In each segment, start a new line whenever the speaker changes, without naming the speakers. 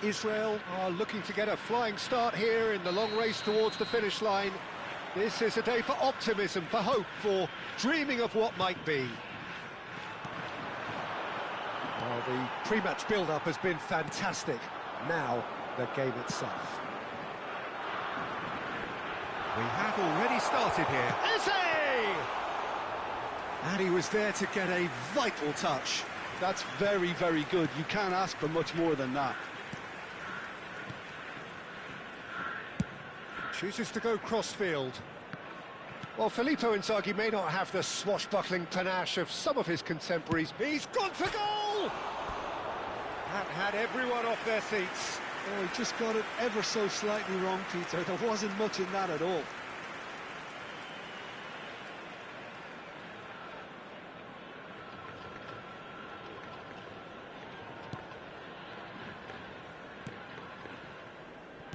Israel are looking to get a flying start here in the long race towards the finish line. This is a day for optimism, for hope, for dreaming of what might be. Well, the pre-match build-up has been fantastic. Now, the game itself. We have already started here. Is he? And he was there to get a vital touch.
That's very, very good. You can't ask for much more than that.
Chooses to go cross-field. Well, Filippo Inzaghi may not have the swashbuckling panache of some of his contemporaries. He's gone for goal! That had everyone off their seats.
Oh, he just got it ever so slightly wrong, Peter. There wasn't much in that at all.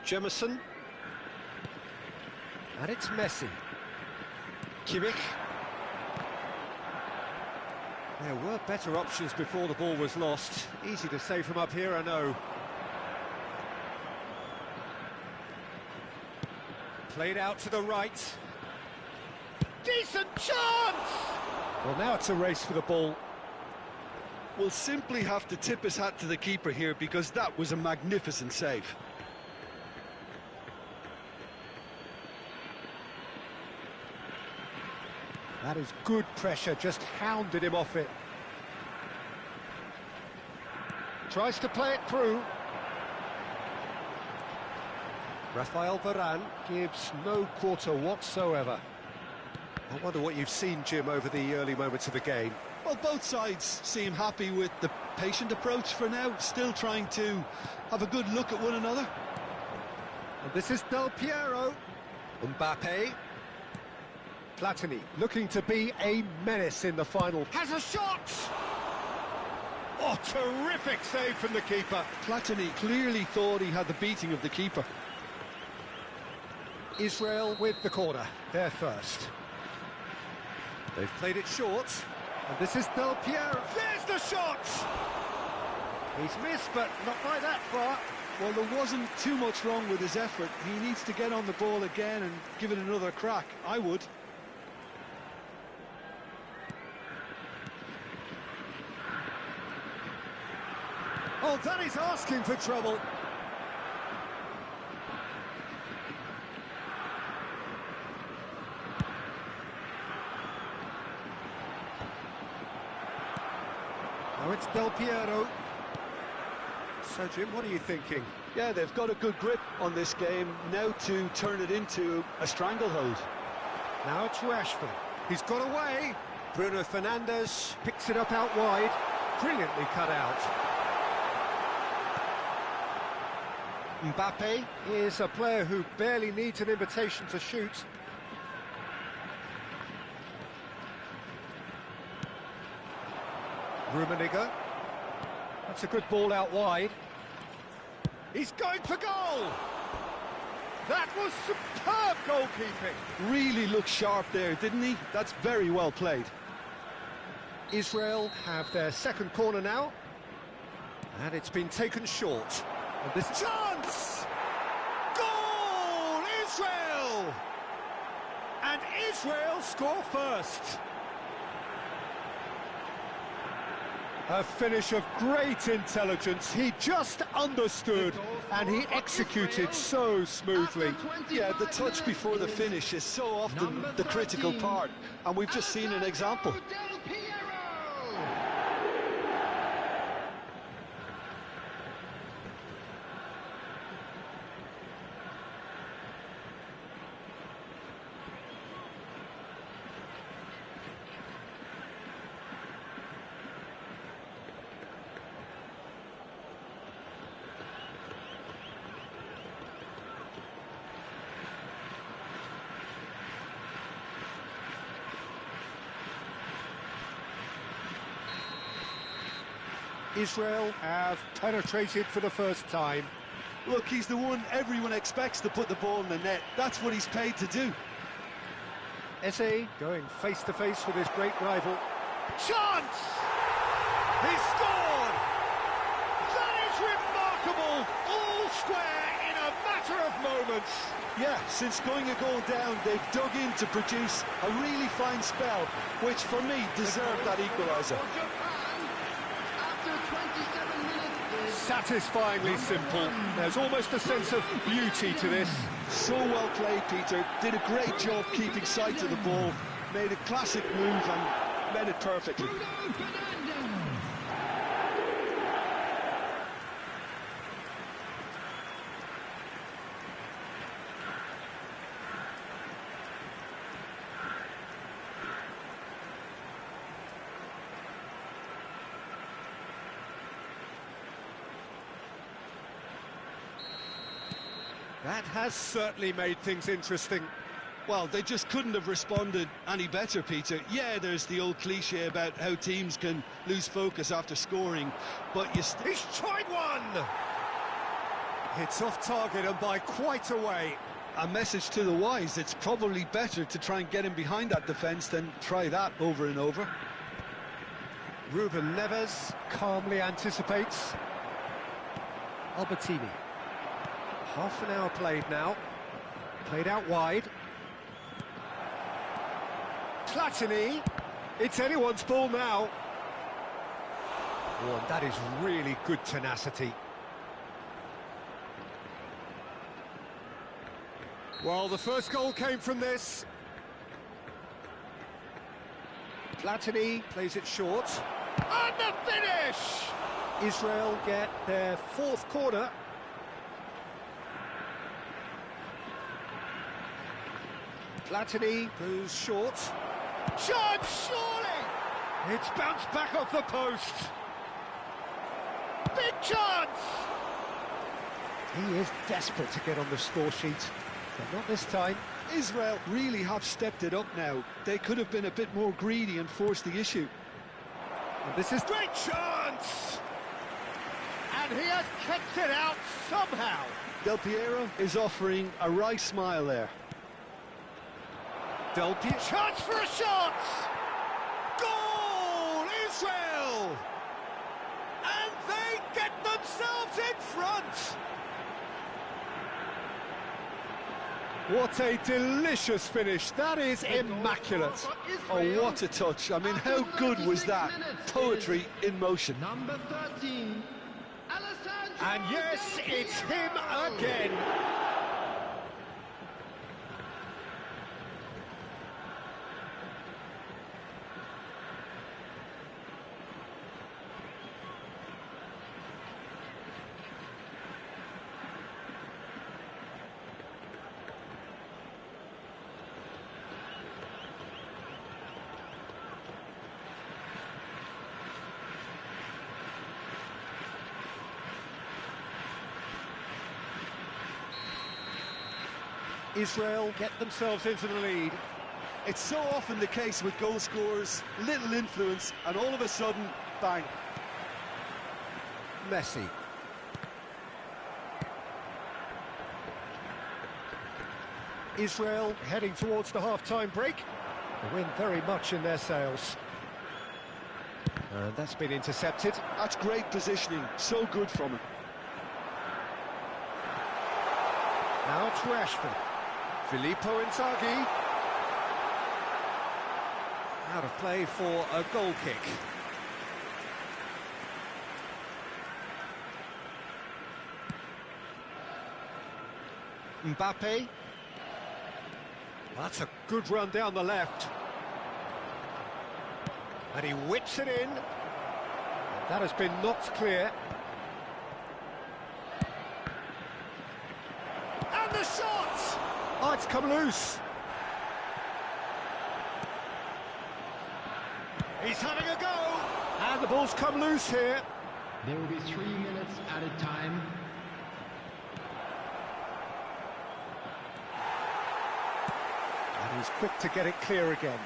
Jemison. And it's Messi. Kimmich. There were better options before the ball was lost. Easy to say from up here, I know. Played out to the right. Decent chance! Well, now it's a race for the ball.
We'll simply have to tip his hat to the keeper here because that was a magnificent save.
That is good pressure, just hounded him off it. Tries to play it through. Rafael Varane gives no quarter whatsoever. I wonder what you've seen, Jim, over the early moments of the game.
Well, both sides seem happy with the patient approach for now, still trying to have a good look at one another.
And this is Del Piero. Mbappe. Platini looking to be a menace in the final. Has a shot! Oh, terrific save from the keeper.
Platini clearly thought he had the beating of the keeper.
Israel with the corner, their first. They've played it short, and this is Del Piero. There's the shot! He's missed, but not by that far.
Well, there wasn't too much wrong with his effort. He needs to get on the ball again and give it another crack. I would.
Oh, that is asking for trouble. Now it's Del Piero. So, Jim, what are you thinking?
Yeah, they've got a good grip on this game, now to turn it into a stranglehold.
Now it's Rashford. He's got away. Bruno Fernandes picks it up out wide. Brilliantly cut out. Mbappe is a player who barely needs an invitation to shoot. Rummenigge. That's a good ball out wide. He's going for goal! That was superb goalkeeping!
Really looked sharp there, didn't he? That's very well played.
Israel have their second corner now. And it's been taken short. And this chance! Goal! Israel! And Israel score first. A finish of great intelligence. He just understood and he executed so smoothly.
Yeah, the touch before the finish is so often the critical part, and we've just seen an example.
Israel have penetrated for the first time.
Look, he's the one everyone expects to put the ball in the net. That's what he's paid to do.
Eze going face-to-face with his great rival. Chance! He scored! That is remarkable! All square in a matter of moments.
Yeah, since going a goal down, they've dug in to produce a really fine spell, which for me deserved that equaliser.
Satisfyingly simple. There's almost a sense of beauty to this.
So well played, Peter. Did a great job keeping sight of the ball. Made a classic move and made it perfectly.
That has certainly made things interesting.
Well, they just couldn't have responded any better, Peter. Yeah, there's the old cliche about how teams can lose focus after scoring, but
he's tried one! It's off target and by quite a way.
A message to the wise, it's probably better to try and get him behind that defence than try that over and over.
Ruben Neves calmly anticipates. Albertini. Half an hour played now. Played out wide. Platini. It's anyone's ball now. Oh, and that is really good tenacity. Well, the first goal came from this. Platini plays it short. And the finish! Israel get their fourth corner. Platini goes short. Chance, surely! It's bounced back off the post. Big chance! He is desperate to get on the score sheet, but not this time.
Israel really have stepped it up now. They could have been a bit more greedy and forced the issue.
And this is great chance! And he has kept it out somehow.
Del Piero is offering a wry smile there.
Del Piero, chance for a shot! Goal, Israel! And they get themselves in front! What a delicious finish, that is immaculate.
Oh, what a touch. I mean, how good was that? Poetry in motion.
Number 13,
And yes, it's him again. Israel get themselves into the lead.
It's so often the case with goal scorers, little influence, and all of a sudden, bang.
Messi. Israel heading towards the half-time break. The wind very much in their sails. And that's been intercepted.
That's great positioning, so good from him.
Now it's Rashford. Filippo Inzaghi. Out of play for a goal kick. Mbappe. That's a good run down the left. And he whips it in. That has been knocked clear. And the shot! Oh, it's come loose. He's having a go. And the ball's come loose here.
there will be 3 minutes at a time.
And he's quick to get it clear again.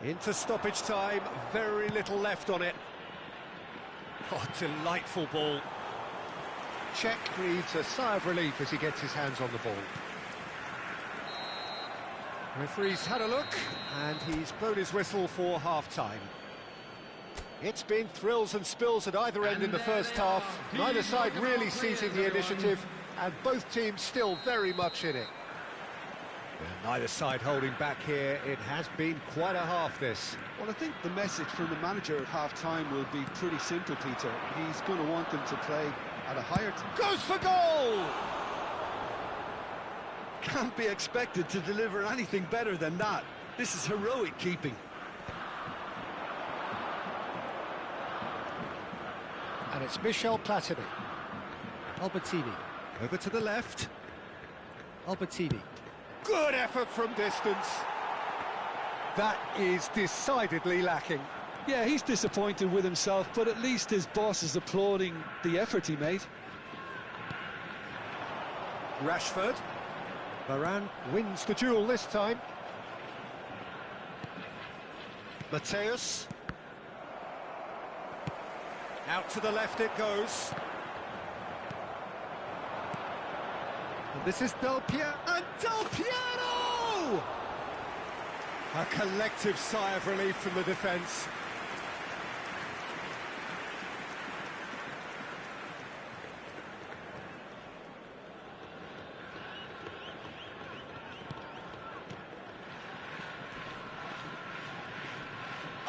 Into stoppage time, very little left on it. Oh, delightful ball. Czech breathes a sigh of relief as he gets his hands on the ball. Referee's had a look, and he's blown his whistle for half-time. It's been thrills and spills at either end in the first half. Neither side really seizing the initiative, and both teams still very much in it. Neither side holding back here. It has been quite a half, this.
Well, I think the message from the manager at half-time will be pretty simple, Peter. He's going to want them to play at a higher...
Goes for goal!
Can't be expected to deliver anything better than that. This is heroic keeping.
And it's Michel Platini. Albertini. Over to the left. Albertini. Good effort from distance. That is decidedly lacking.
Yeah, he's disappointed with himself, but at least his boss is applauding the effort he made.
Rashford. Varane wins the duel this time. Mateus. Out to the left it goes. And this is Del Piero. And Del Piero! A collective sigh of relief from the defence.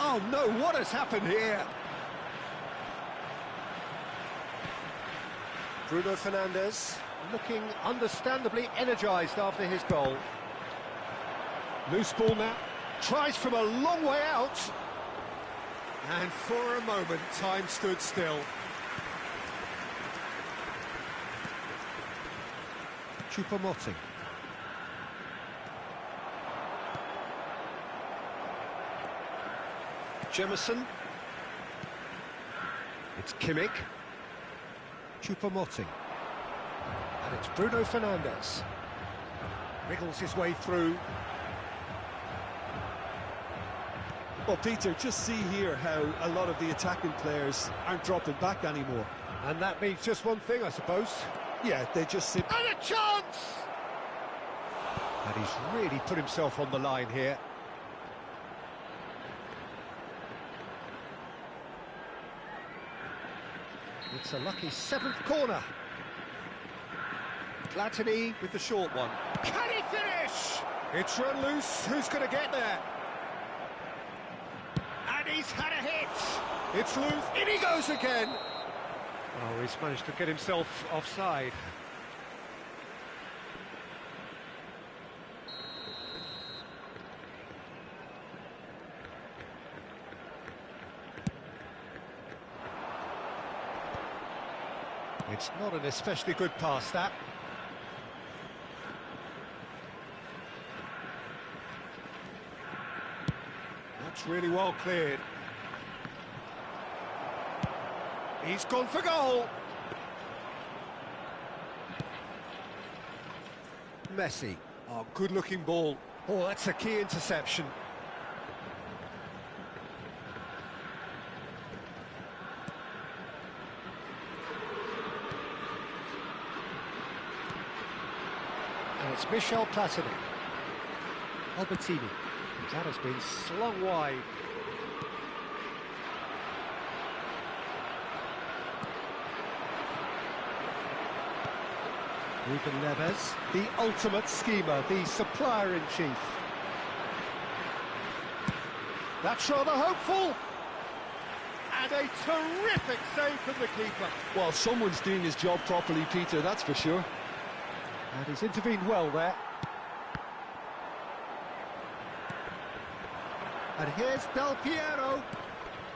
Oh no, what has happened here? Bruno Fernandes looking understandably energised after his goal. Loose ball now, tries from a long way out. And for a moment, time stood still. Choupo-Moting. Jemison. It's Kimmich. Choupo-Moting. And it's Bruno Fernandes. Wriggles his way through.
Well, Peter, just see here how a lot of the attacking players aren't dropping back anymore.
And that means just one thing, I suppose.
Yeah, they just sit.
And a chance! And he's really put himself on the line here. It's a lucky 7th corner. Platini with the short one. Can he finish? It's run loose. Who's going to get there? And he's had a hit. It's loose. In he goes again. Oh, he's managed to get himself offside. It's not an especially good pass, that. That's really well cleared. He's gone for goal. Messi. Oh, good-looking ball. Oh, that's a key interception. And it's Michel Platini. Albertini. That has been slung wide. Ruben Neves, the ultimate schemer, the supplier-in-chief. That's rather hopeful. And a terrific save from the keeper.
Well, someone's doing his job properly, Peter, that's for sure.
And he's intervened well there. And here's Del Piero.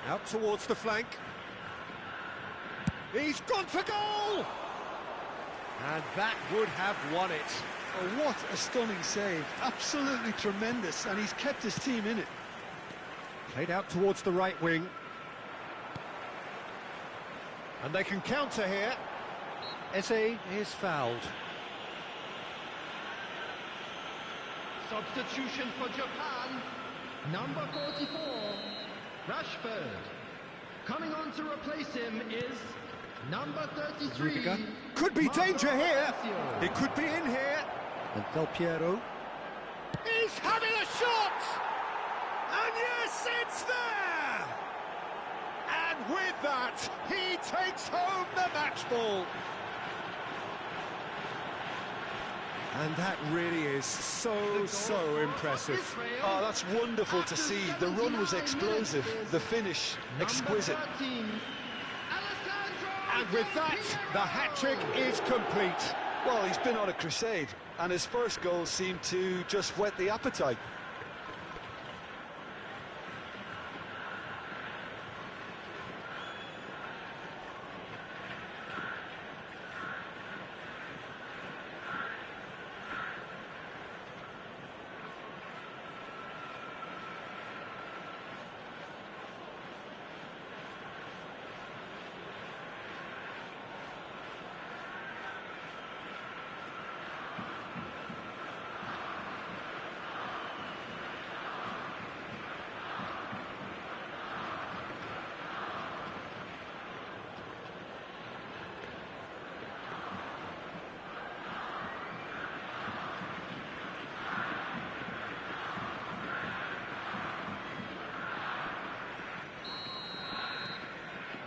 Out towards the flank. He's gone for goal! And that would have won it.
Oh, what a stunning save. Absolutely tremendous, and he's kept his team in it.
Played out towards the right wing. And they can counter here. Eze is fouled.
Substitution for Japan. Number 44, Rashford. Coming on to replace him is number 33.
Rudiger. Could be danger here. It could be in here. And Del Piero. He's having a shot! And yes, it's there! And with that, he takes home the match ball. And that really is so impressive.
Oh, that's wonderful to see. The run was explosive, the finish exquisite.
And with that, the hat-trick is complete.
Well, he's been on a crusade, and his first goal seemed to just whet the appetite.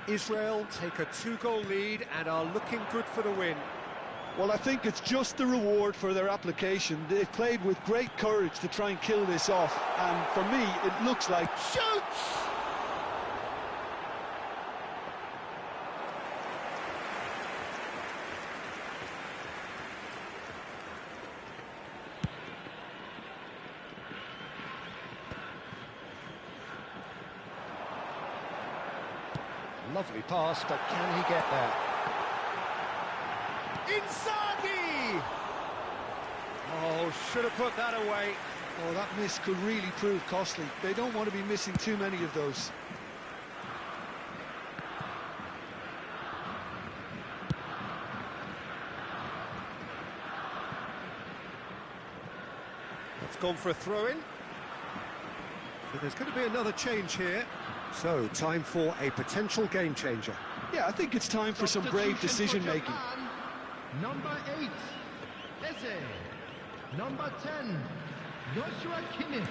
Israel take a 2-goal lead and are looking good for the win.
Well, I think it's just the reward for their application. They've played with great courage to try and kill this off, and for me, it looks like...
Shoots! Lovely pass, but can he get there? Inzaghi! Oh, should have put that away.
Oh, that miss could really prove costly. They don't want to be missing too many of those.
It's gone for a throw-in. So there's going to be another change here. So, time for a potential game changer.
Yeah, I think it's time for some brave decision-making.
Japan, Number 8, Eze. Number 10, Joshua Kimmich.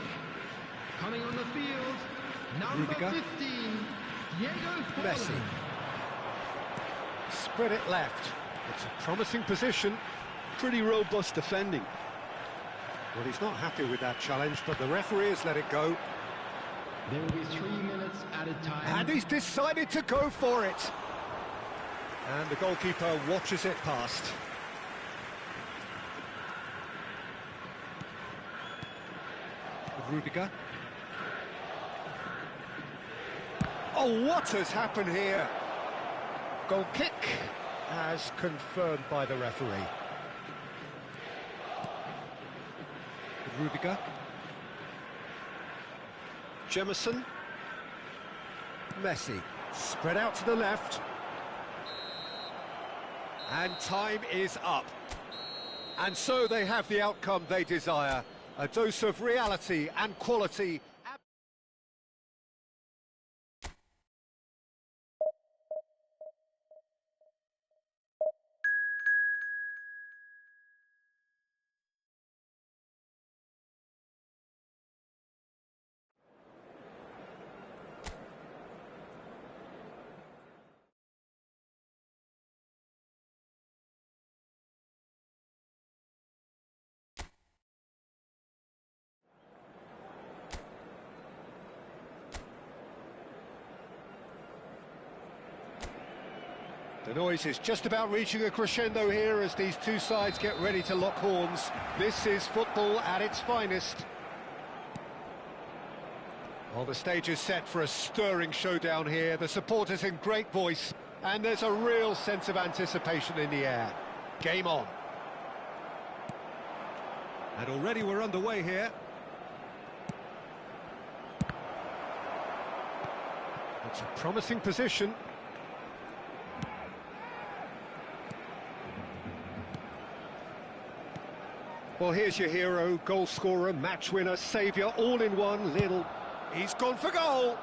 Coming on the field, number
Rudiger.
15, Diego
Messi.
Forlan.
Spread it left. It's a promising position.
Pretty robust defending.
Well, he's not happy with that challenge, but the referee has let it go.
There will be 3 minutes at a time.
And he's decided to go for it. And the goalkeeper watches it past. Rudiger. Oh, what has happened here? Goal kick, as confirmed by the referee. Rudiger. Jemison. Messi. Spread out to the left. And time is up. And so they have the outcome they desire. A dose of reality and quality. The noise is just about reaching a crescendo here as these two sides get ready to lock horns. This is football at its finest. Well, the stage is set for a stirring showdown here. The supporters in great voice, and there's a real sense of anticipation in the air. Game on. And already we're underway here. It's a promising position. Well, here's your hero, goal scorer, match winner, saviour, all in one. Little. He's gone for goal.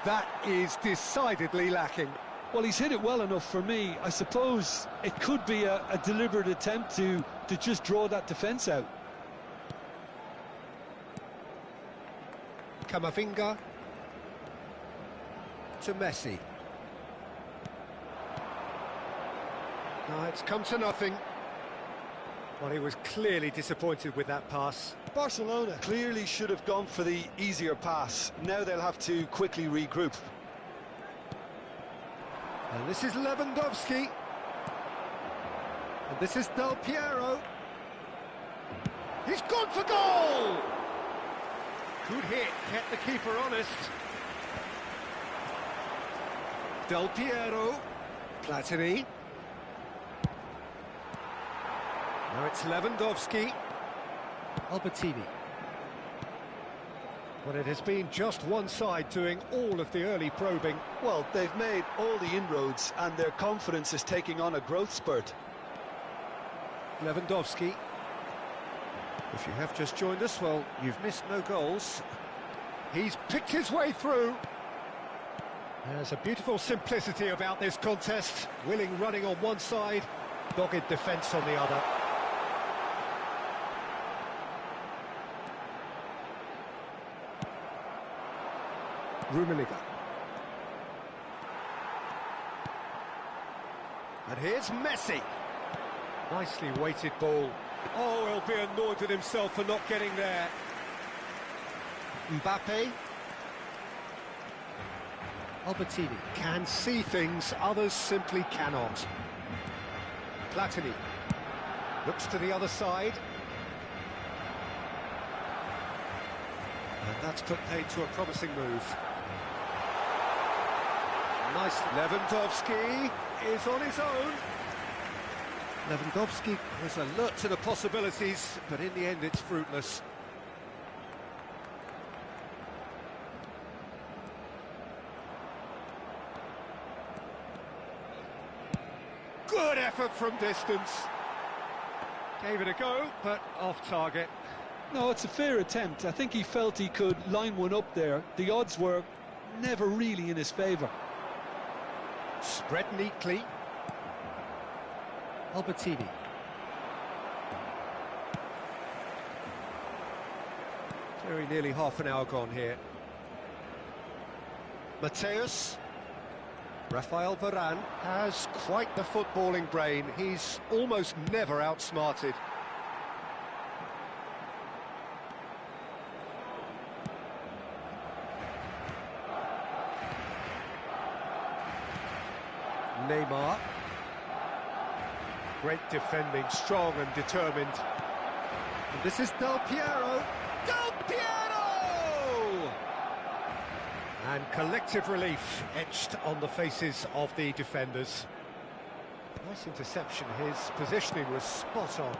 That is decidedly lacking.
Well, he's hit it well enough for me. I suppose it could be a deliberate attempt to just draw that defence out.
Camavinga to Messi. No, it's come to nothing. Well, he was clearly disappointed with that pass.
Barcelona clearly should have gone for the easier pass. Now they'll have to quickly regroup.
And this is Lewandowski. And this is Del Piero. He's gone for goal! Good hit, kept the keeper honest. Del Piero. Platini. Now it's Lewandowski. Albertini. But it has been just one side doing all of the early probing.
Well, they've made all the inroads and their confidence is taking on a growth spurt.
Lewandowski. If you have just joined us, well, you've missed no goals. He's picked his way through. There's a beautiful simplicity about this contest. Willing running on one side, dogged defence on the other. Rummenigge. And here's Messi. Nicely weighted ball. Oh, he'll be annoyed with himself for not getting there. Mbappe. Albertini can see things others simply cannot. Platini looks to the other side. And that's put paid to a promising move. Nice. Lewandowski is on his own. Lewandowski was alert to the possibilities, but in the end it's fruitless. Good effort from distance. Gave it a go, but off target.
No, it's a fair attempt. I think he felt he could line one up there. The odds were never really in his favour.
Spread neatly. Albertini. Very nearly half an hour gone here. Mateus. Rafael Varane has quite the footballing brain. He's almost never outsmarted. Neymar. Great defending, strong and determined. And this is Del Piero. Del Piero! And collective relief etched on the faces of the defenders. Nice interception. His positioning was spot on.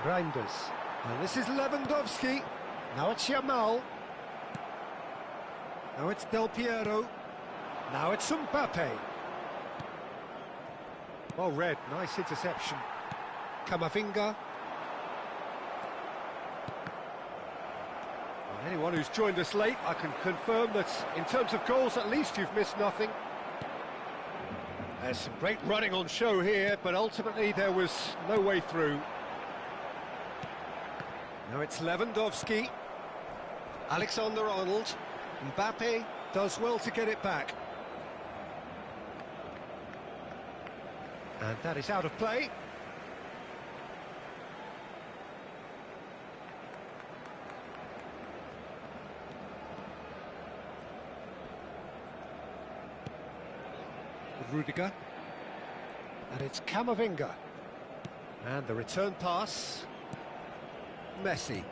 Reinders. And this is Lewandowski. Now it's Yamal. Now it's Del Piero. Now it's Mbappe. Well read, nice interception. Camavinga. Well, anyone who's joined us late, I can confirm that in terms of goals, at least you've missed nothing. There's some great running on show here, but ultimately there was no way through. Now it's Lewandowski. Alexander-Arnold. Mbappe does well to get it back. And that is out of play. Rudiger. And it's Camavinga. And the return pass. Messi.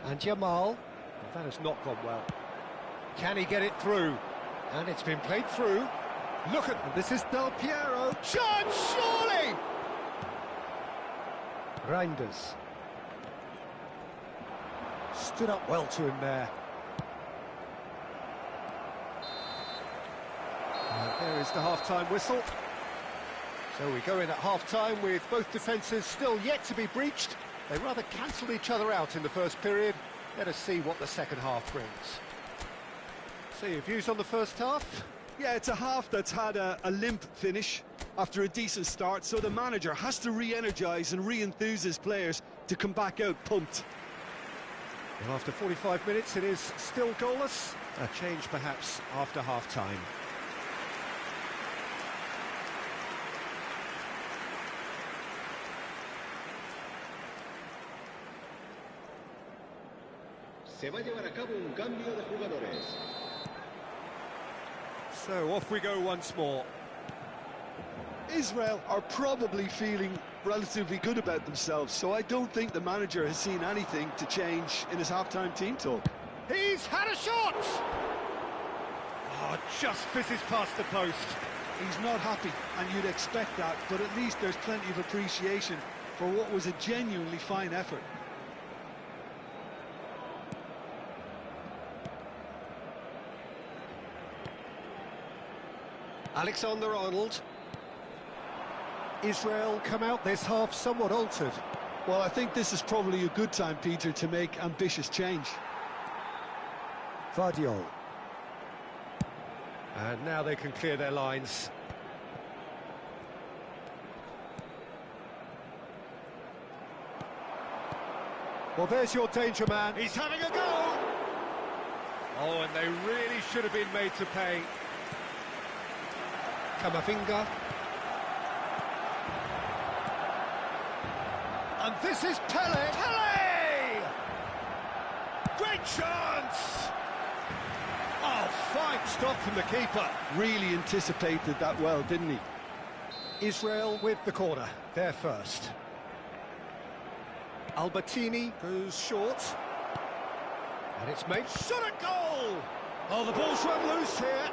And Yamal. That has not gone well. Can he get it through? And it's been played through. Look at, this is Del Piero. Chance, surely! Reinders. Stood up well to him there. And there is the half-time whistle. So we go in at half-time with both defences still yet to be breached. They rather cancelled each other out in the first period. Let us see what the second half brings. So your views on the first half?
Yeah, it's a half that's had a limp finish after a decent start, so the manager has to re-energise and re-enthuse his players to come back out pumped.
Well, after 45 minutes, it is still goalless. A change, perhaps, after half-time.
Se va a llevar a cabo un cambio de jugadores.
So off we go once more.
Israel are probably feeling relatively good about themselves, so I don't think the manager has seen anything to change in his half-time team talk.
He's had a shot! Oh, just fizzes past the post.
He's not happy, and you'd expect that, but at least there's plenty of appreciation for what was a genuinely fine effort.
Alexander-Arnold. Israel come out this half somewhat altered.
Well, I think this is probably a good time, Peter, to make ambitious change.
Vardiol. And now they can clear their lines. Well, there's your danger man. He's having a go! Oh, and they really should have been made to pay. Camavinga. And this is Pele. Pele! Great chance! Oh, fine stop from the keeper.
Really anticipated that well, didn't he?
Israel with the corner, they're first. Albertini goes short. And it's made shot at goal! Oh, the ball's run loose here.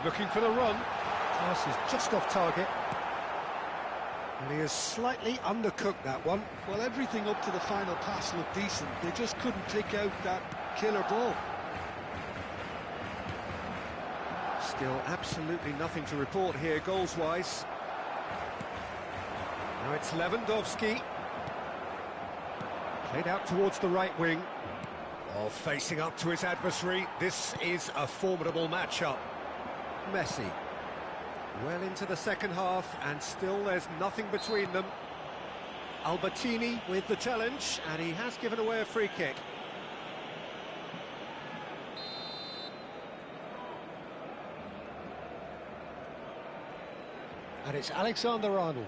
Looking for the run. Pass is just off target. And he has slightly undercooked that one.
Well, everything up to the final pass looked decent. They just couldn't pick out that killer ball.
Still absolutely nothing to report here, goals-wise. Now it's Lewandowski. Played out towards the right wing. Oh, facing up to his adversary. This is a formidable matchup. Messi. Well into the second half, and still there's nothing between them. Albertini with the challenge, and he has given away a free kick. And it's Alexander-Arnold.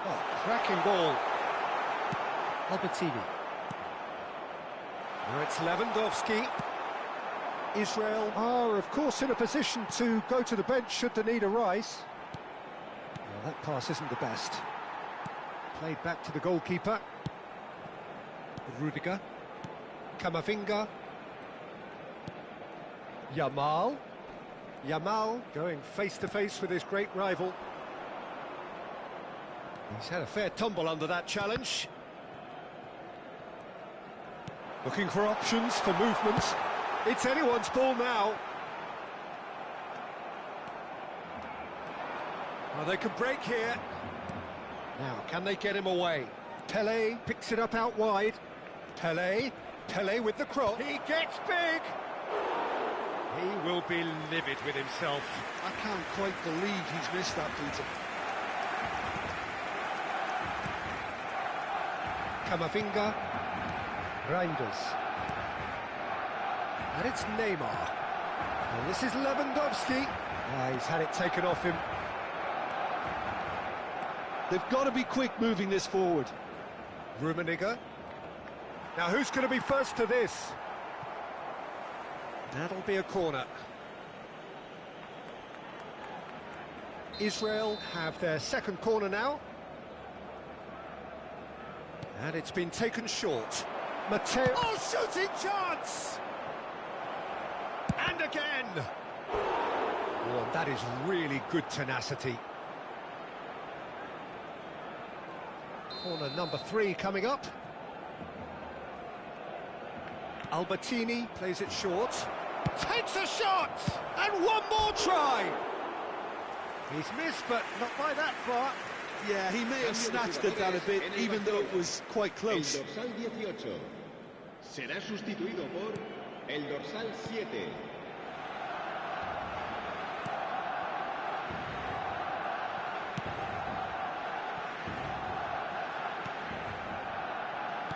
Oh, cracking ball. Albertini. Now it's Lewandowski. Israel are, of course, in a position to go to the bench should the need arise. Well, that pass isn't the best. Played back to the goalkeeper. Rudiger. Camavinga. Yamal. Yamal going face-to-face with his great rival. He's had a fair tumble under that challenge. Looking for options for movement. It's anyone's ball now. Oh, they can break here. Now, can they get him away? Pele picks it up out wide. Pele with the cross. He gets big. He will be livid with himself.
I can't quite believe he's missed that, Peter.
Camavinga. Reinders. And it's Neymar. And this is Lewandowski. He's had it taken off him.
They've got to be quick moving this forward.
Rummenigge. Now who's going to be first to this? That'll be a corner. Israel have their second corner now. And it's been taken short. Matteo. Oh, shooting chance! And again! Oh, that is really good tenacity. Corner number 3 coming up. Albertini plays it short. Takes a shot! And one more try! He's missed, but not by that far.
Yeah, he may have snatched at that a bit, even though it was quite close.
El dorsal 18 será sustituido por el dorsal 7.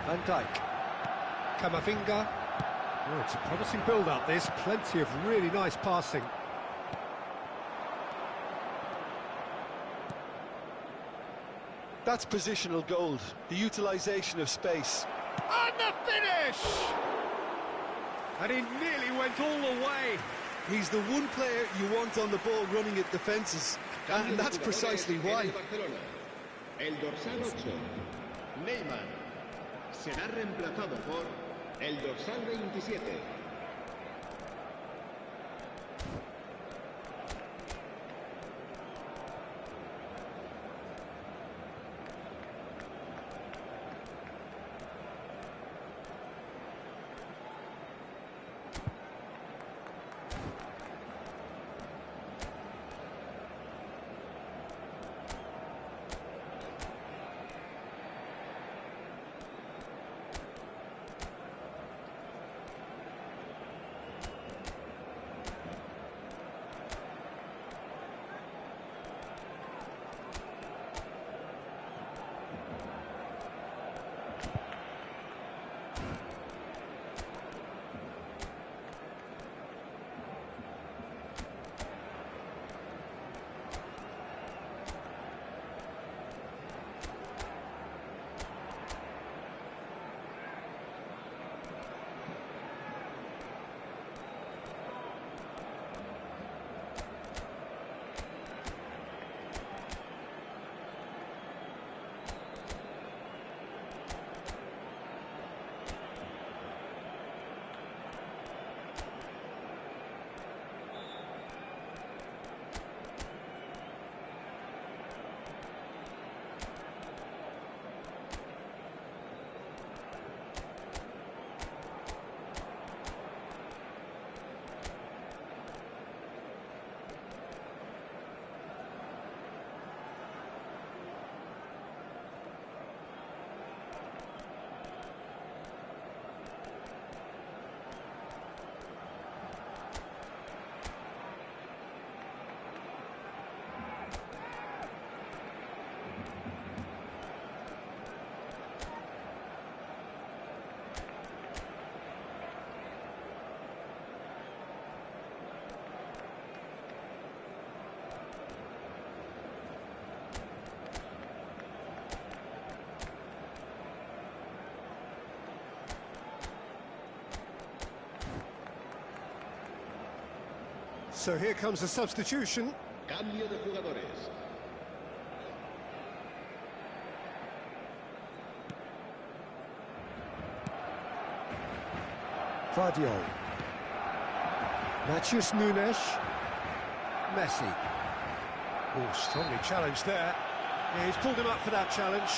Van Dijk. Camavinga. Oh, it's a promising build-up, this. Plenty of really nice passing.
That's positional gold, the utilisation of space.
And the finish! And he nearly went all the way.
He's the one player you want on the ball running at defences, and that's precisely why.
El dorsal 8, Neymar, será reemplazado por el dorsal 27.
So here comes the substitution.
Cambio de jugadores.
Vardiol. Matheus Nunes. Messi. Oh, strongly challenged there. Yeah, he's pulled him up for that challenge.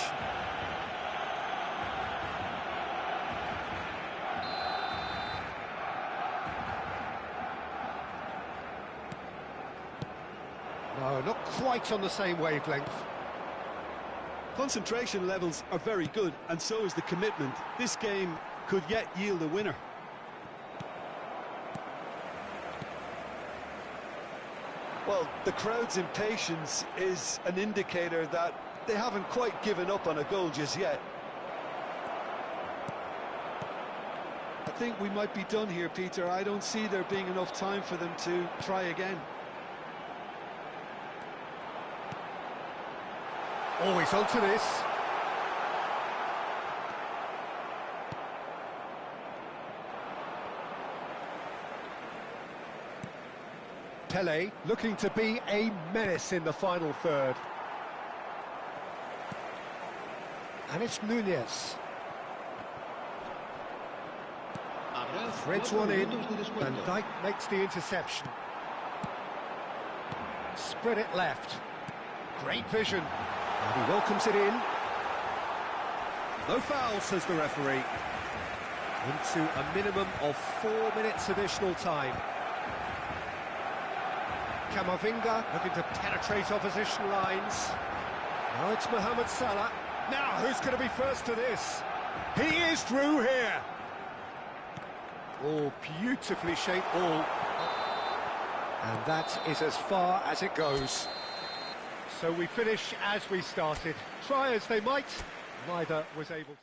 No, not quite on the same wavelength.
Concentration levels are very good, and so is the commitment. This game could yet yield a winner. Well, the crowd's impatience is an indicator that they haven't quite given up on a goal just yet. I think we might be done here, Peter. I don't see there being enough time for them to try again.
Always onto this. Pele looking to be a menace in the final third. And it's Nunez. Threads one in, and Dijk makes the interception. Spread it left. Great vision. And he welcomes it in. No foul, says the referee. Into a minimum of 4 minutes additional time. Camavinga looking to penetrate opposition lines. Now it's Mohamed Salah. Now who's going to be first to this? He is through here. Oh, beautifully shaped ball. And that is as far as it goes. So we finish as we started. Try as they might, neither was able to.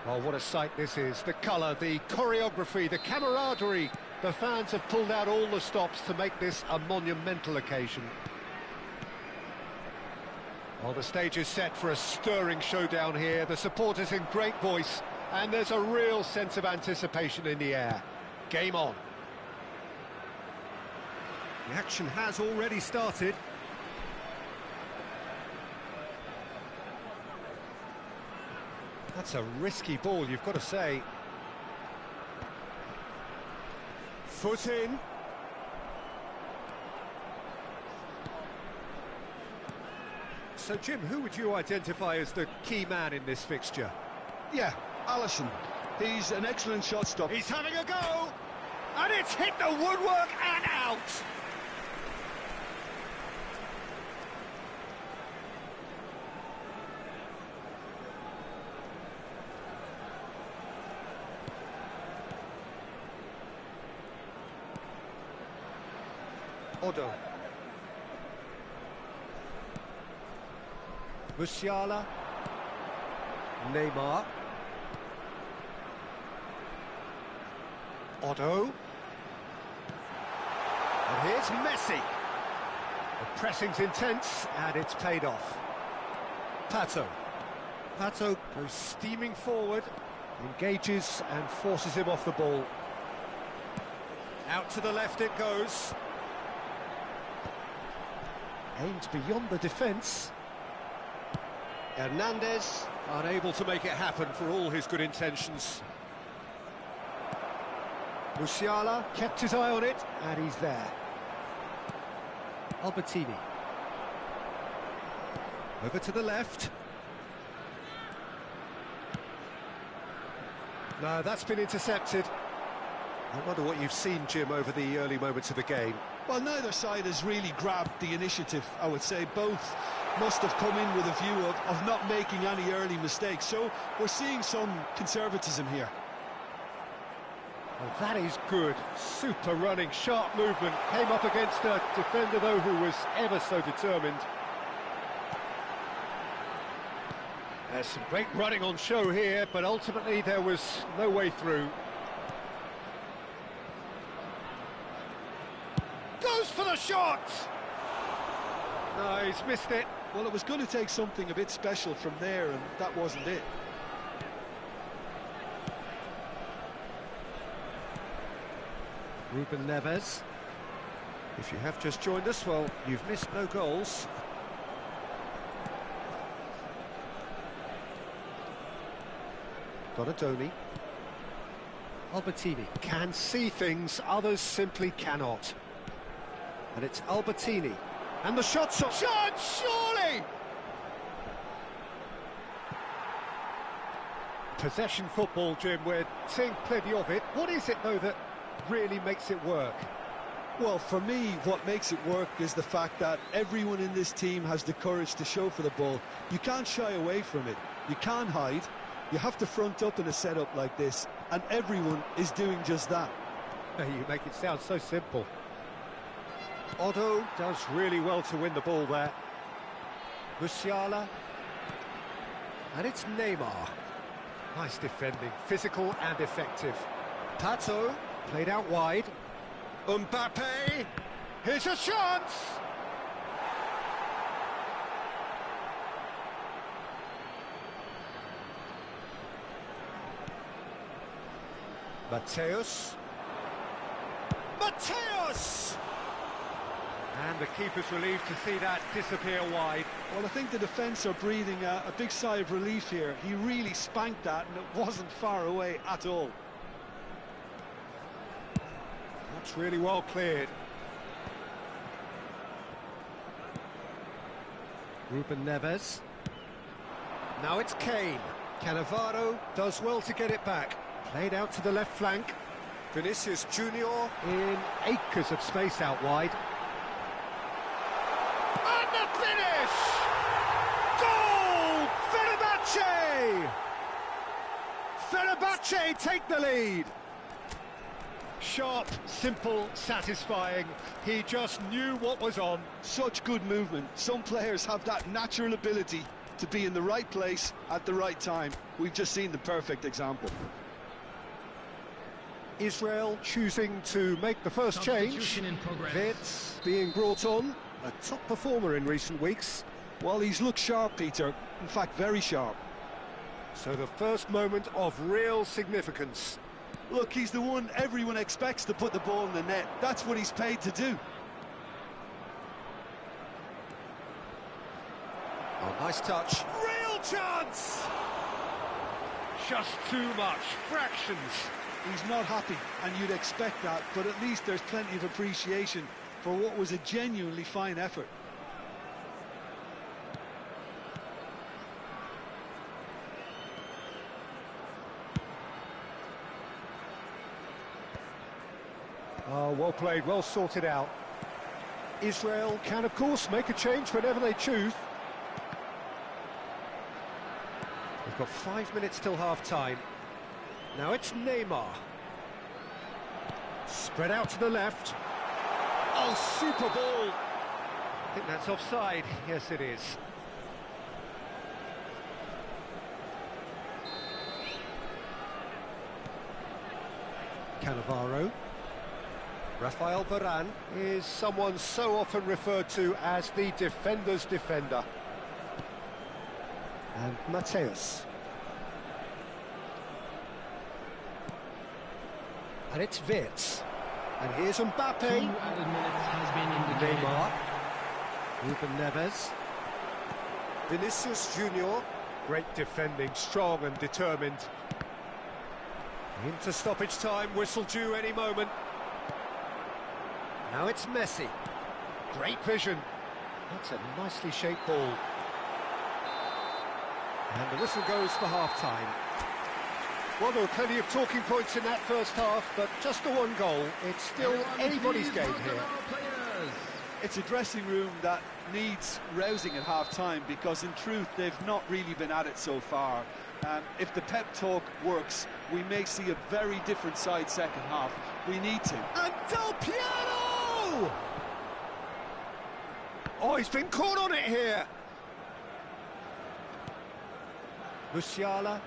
Oh, what a sight this is. The colour, the choreography, the camaraderie. The fans have pulled out all the stops to make this a monumental occasion. Well, the stage is set for a stirring showdown here. The supporters in great voice, and there's a real sense of anticipation in the air. Game on. The action has already started. That's a risky ball, you've got to say. Foot in. So, Jim, who would you identify as the key man in this fixture?
Yeah, Alisson. He's an excellent shot stopper.
He's having a go! And it's hit the woodwork and out! Odo. Musiala. Neymar. Odo. And here's Messi. The pressing's intense, and it's paid off. Pato. Pato goes steaming forward, engages and forces him off the ball. Out to the left it goes. Aimed beyond the defence. Hernandez unable to make it happen for all his good intentions. Musiala kept his eye on it, and he's there. Albertini. Over to the left. No, that's been intercepted. I wonder what you've seen, Jim, over the early moments of the game.
Well, neither side has really grabbed the initiative, I would say. Both must have come in with a view of not making any early mistakes. So we're seeing some conservatism here.
Well, that is good. Super running, sharp movement. Came up against a defender, though, who was ever so determined. There's some great running on show here, but ultimately there was no way through. Goes for the shot! No, he's missed it.
Well, it was going to take something a bit special from there, and that wasn't it.
Ruben Neves. If you have just joined us, well, you've missed no goals. Donadoni. Albertini can see things others simply cannot. And it's Albertini. And the shot's off. Shot, surely! Possession football, Jim, we're seeing plenty of it. What is it, though, that really makes it work?
Well, for me, what makes it work is the fact that everyone in this team has the courage to show for the ball. You can't shy away from it. You can't hide. You have to front up in a setup like this, and everyone is doing just that.
You make it sound so simple. Otto does really well to win the ball there. Musiala. And it's Neymar. Nice defending, physical and effective. Pato, played out wide. Mbappe, here's a chance! Mateus. Mateus! And the keeper's relieved to see that disappear wide.
Well, I think the defence are breathing a big sigh of relief here. He really spanked that, and it wasn't far away at all.
That's really well cleared. Ruben Neves. Now it's Kane. Cannavaro does well to get it back. Played out to the left flank. Vinicius Junior in acres of space out wide. And the finish! Goal! Fenerbahce! Fenerbahce take the lead. Sharp, simple, satisfying. He just knew what was on.
Such good movement. Some players have that natural ability to be in the right place at the right time. We've just seen the perfect example.
Israel choosing to make the first change. Vitz being brought on, a top performer in recent weeks.
Well, he's looked sharp, Peter. In fact, very sharp.
So the first moment of real significance.
Look, he's the one everyone expects to put the ball in the net. That's what he's paid to do.
Oh, nice touch. Real chance! Just too much. Fractions.
He's not happy, and you'd expect that, but at least there's plenty of appreciation for what was a genuinely fine effort.
Oh, well played, well sorted out. Israel can, of course, make a change whenever they choose. We've got 5 minutes till half-time. Now it's Neymar. Spread out to the left. Oh, super ball! I think that's offside. Yes, it is. Cannavaro. Rafael Varane is someone so often referred to as the defender's defender. And Mateus. And it's Wirtz. And here's Mbappe.
2 added minutes has been indicated.
Neymar. Ruben Neves. Vinicius Junior. Great defending, strong and determined. Into stoppage time, whistle due any moment. Now it's Messi. Great vision. That's a nicely shaped ball. And the whistle goes for half-time. Well, there were plenty of talking points in that first half, but just the one goal. It's still anybody's game here.
It's a dressing room that needs rousing at half-time, because in truth they've not really been at it so far. If the pep talk works, we may see a very different side second half. We need to.
And Del Piero! Oh, he's been caught on it here. Musiala.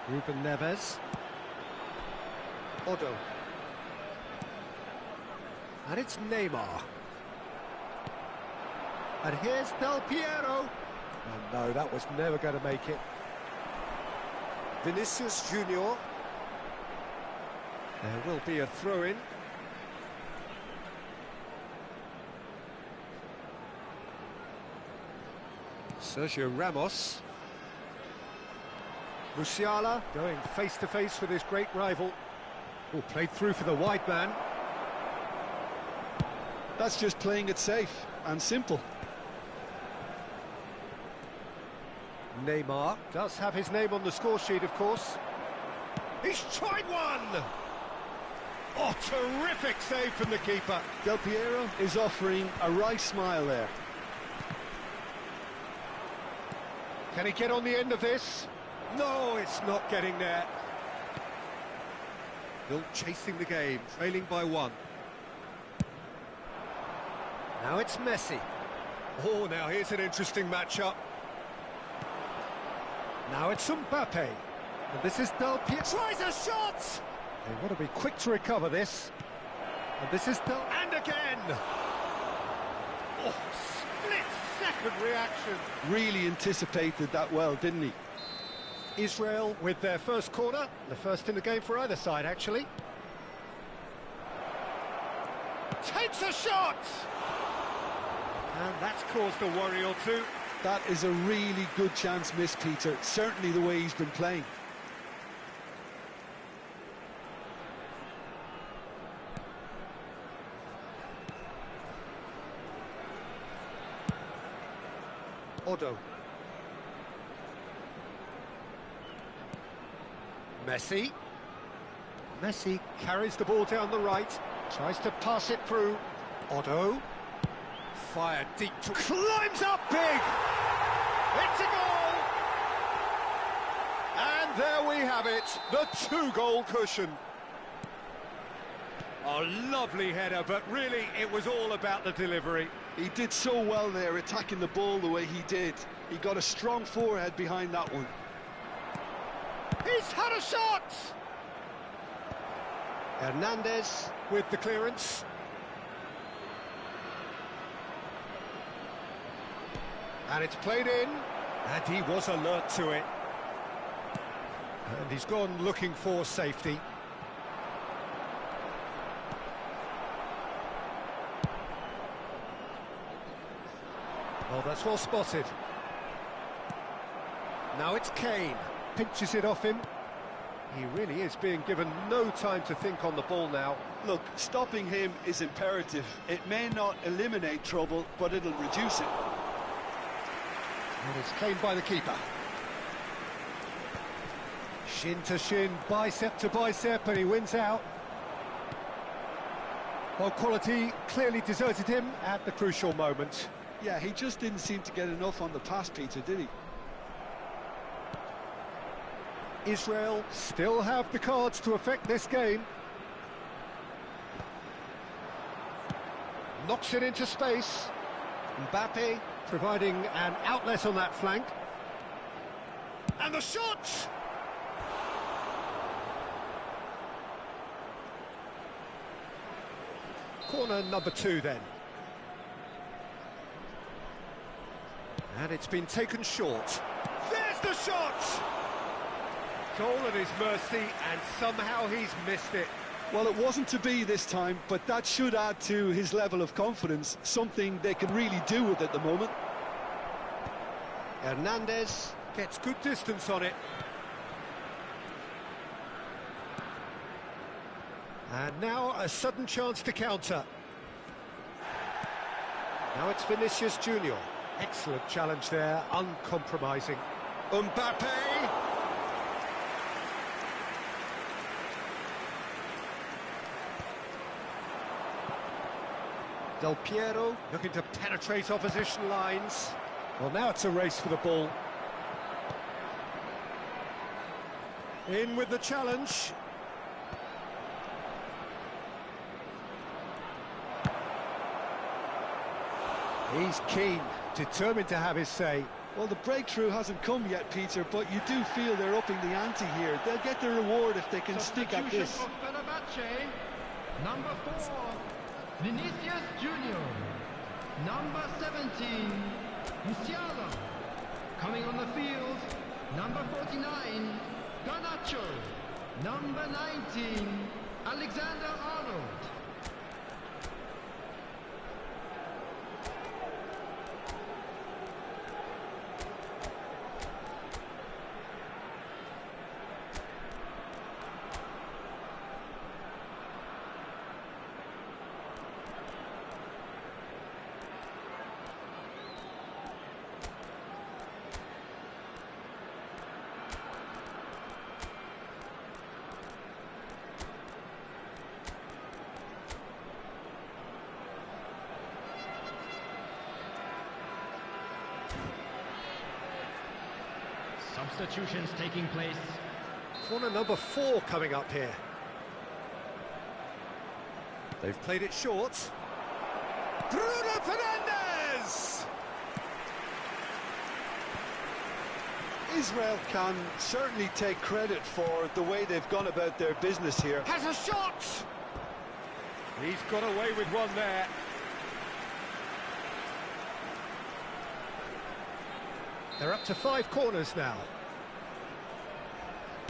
Ruben Neves. Odo. And it's Neymar. And here's Del Piero. And no, that was never going to make it. Vinicius Junior. There will be a throw-in. Sergio Ramos. Musiala going face-to-face with his great rival. Oh, played through for the wide man.
That's just playing it safe and simple.
Neymar does have his name on the score sheet, of course. He's tried one! Oh, terrific save from the keeper.
Del Piero is offering a wry smile there.
Can he get on the end of this? No, it's not getting there. Still chasing the game, trailing by 1. Now it's Messi. Oh, now here's an interesting matchup. Now it's Mbappe. And this is Del Piero. Tries a shot! They want to be quick to recover this. And this is Del... And again! Oh, split-second reaction.
Really anticipated that well, didn't he?
Israel with their first corner. The first in the game for either side, actually. Takes a shot! And that's caused a worry or two.
That is a really good chance missed, Peter. Certainly the way he's been playing.
Odo. Messi. Messi carries the ball down the right. Tries to pass it through. Odo. Fired deep to... Climbs up big! It's a goal! And there we have it, the 2-goal cushion. A lovely header, but really it was all about the delivery.
He did so well there, attacking the ball the way he did. He got a strong forehead behind that one.
He's had a shot! Hernandez with the clearance. And it's played in, and he was alert to it. And he's gone looking for safety. Oh, that's well spotted. Now it's Kane. Pinches it off him. He really is being given no time to think on the ball now.
Look, stopping him is imperative. It may not eliminate trouble, but it'll reduce it.
And it's claimed by the keeper. Shin to shin, bicep to bicep, and he wins out. Well, quality clearly deserted him at the crucial moment.
Yeah, he just didn't seem to get enough on the pass, Peter, did he?
Israel still have the cards to affect this game. Knocks it into space. Mbappe providing an outlet on that flank. And the shot! Corner number 2 then. And it's been taken short. There's the shot! Goal at his mercy, and somehow he's missed it.
Well, it wasn't to be this time, but that should add to his level of confidence, something they can really do with at the moment.
Hernandez gets good distance on it. And now a sudden chance to counter. Now it's Vinicius Junior. Excellent challenge there, uncompromising. Mbappe! Del Piero looking to penetrate opposition lines. Well, now it's a race for the ball. In with the challenge. He's keen, determined to have his say.
Well, the breakthrough hasn't come yet, Peter, but you do feel they're upping the ante here. They'll get the reward if they can stick at this.
Number 4, Vinicius Junior. Number 17, Musiala. Coming on the field, number 49, Garnacho. Number 19, Alexander-Arnold. Substitutions taking place.
Corner number 4 coming up here. They've played it short. Bruno Fernandes!
Israel can certainly take credit for the way they've gone about their business here.
Has a shot! He's got away with one there. They're up to 5 corners now.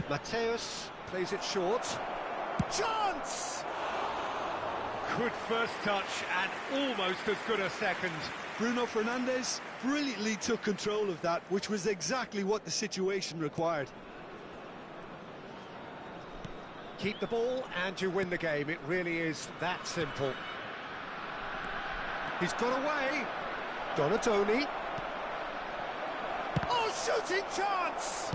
Mateus plays it short. Chance! Good first touch and almost as good a second.
Bruno Fernandes brilliantly took control of that, which was exactly what the situation required.
Keep the ball and you win the game. It really is that simple. He's got away. Donatoni. Oh, shooting chance!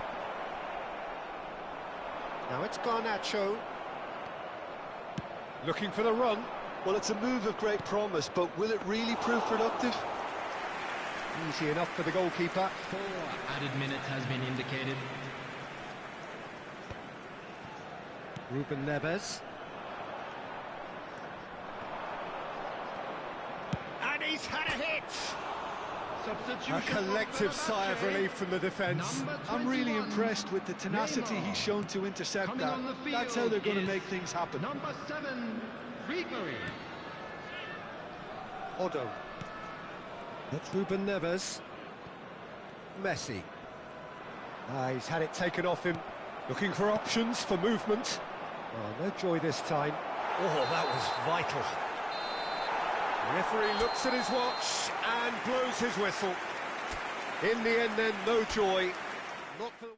Now it's Garnacho. Looking for the run.
Well, it's a move of great promise, but will it really prove productive?
Easy enough for the goalkeeper.
4 added minutes has been indicated.
Ruben Neves. And he's had a hit! A collective sigh of relief from the defence.
I'm really impressed with the tenacity he's shown to intercept that. That's how they're going to make things happen.
Number 7, Ribery.
Odo. That's Ruben Neves. Messi. He's had it taken off him. Looking for options for movement. Oh, no joy this time. Oh, that was vital. The referee looks at his watch and blows his whistle. In the end then, no joy. Not for the...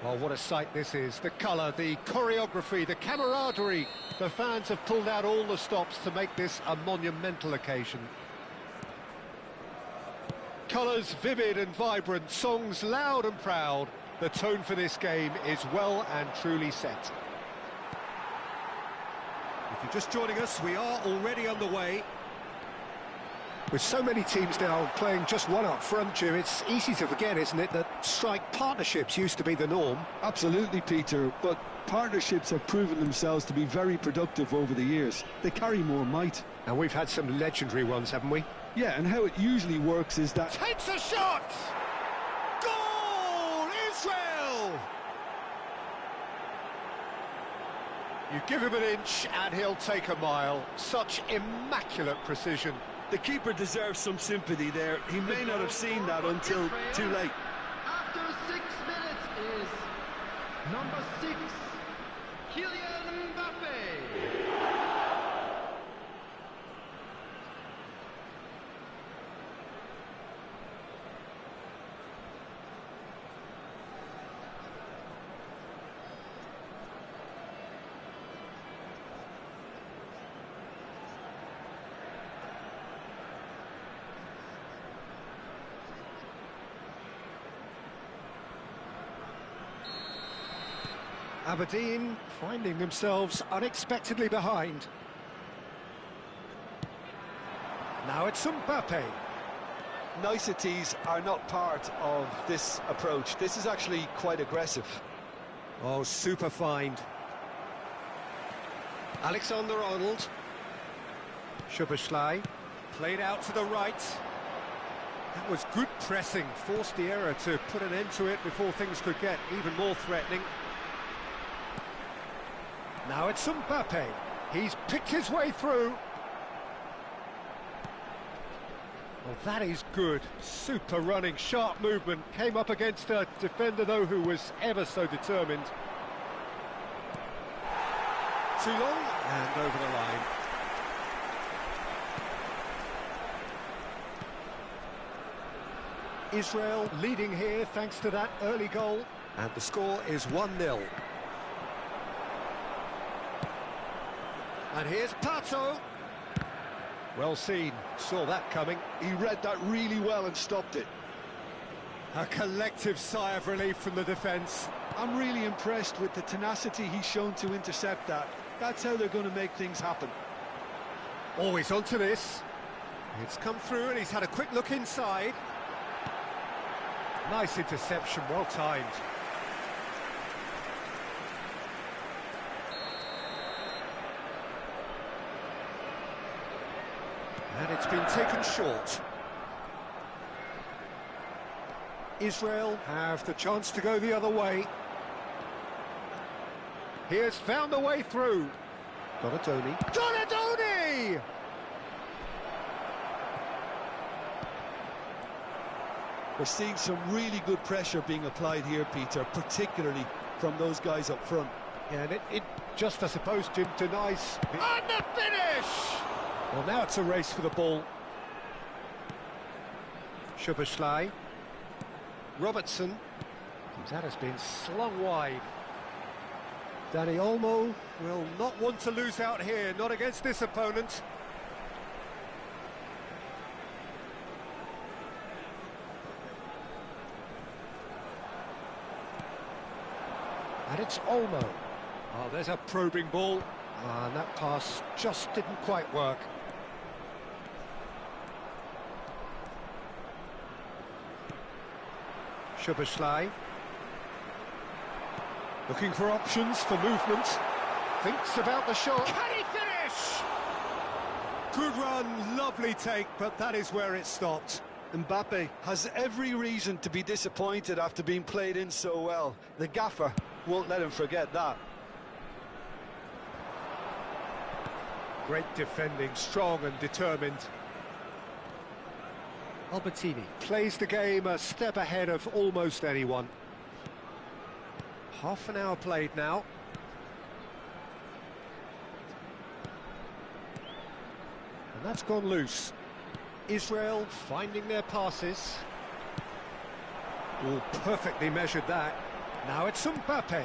Oh, what a sight this is. The colour, the choreography, the camaraderie. The fans have pulled out all the stops to make this a monumental occasion. Colours vivid and vibrant, songs loud and proud. The tone for this game is well and truly set. If you're just joining us, we are already underway. With so many teams now playing just one up front, Jim, it's easy to forget, isn't it, that strike partnerships used to be the norm.
Absolutely, Peter, but partnerships have proven themselves to be very productive over the years. They carry more might.
And we've had some legendary ones, haven't we?
Yeah, and how it usually works is that...
Takes a shot! Goal! Israel! You give him an inch and he'll take a mile. Such immaculate precision.
The keeper deserves some sympathy there. He may not have seen that until too late.
After 6 minutes is number 6, Kylian Mbappe.
Aberdeen finding themselves unexpectedly behind. Now it's Mbappe.
Niceties are not part of this approach. This is actually quite aggressive.
Oh, super find. Alexander-Arnold. Szoboszlai played out to the right. That was good pressing, forced the error to put an end to it before things could get even more threatening. Now it's Mbappe. He's picked his way through. Well, that is good. Super running, sharp movement. Came up against a defender, though, who was ever so determined. Too long, and over the line. Israel leading here thanks to that early goal. And the score is 1-0. And here's Pato. Well seen, saw that coming.
He read that really well and stopped it.
A collective sigh of relief from the defence.
I'm really impressed with the tenacity he's shown to intercept that. That's how they're going to make things happen.
Always onto this. It's come through and he's had a quick look inside. Nice interception, well timed. And it's been taken short. Israel have the chance to go the other way. He has found a way through. Donadoni. Donadoni!
We're seeing some really good pressure being applied here, Peter, particularly from those guys up front.
Yeah, and it just, I suppose, Jim, denies... And the finish! Well, now it's a race for the ball. Szoboszlai. Robertson. That has been slung wide. Dani Olmo will not want to lose out here, not against this opponent. And it's Olmo. Oh, there's a probing ball. And that pass just didn't quite work. Szoboszlai. Looking for options for movement. Thinks about the shot. Can he finish? Good run, lovely take, but that is where it stopped.
Mbappe has every reason to be disappointed after being played in so well. The gaffer won't let him forget that.
Great defending, strong and determined. Albertini plays the game a step ahead of almost anyone. Half an hour played now. And that's gone loose. Israel finding their passes. Oh, perfectly measured that. Now it's Mbappe.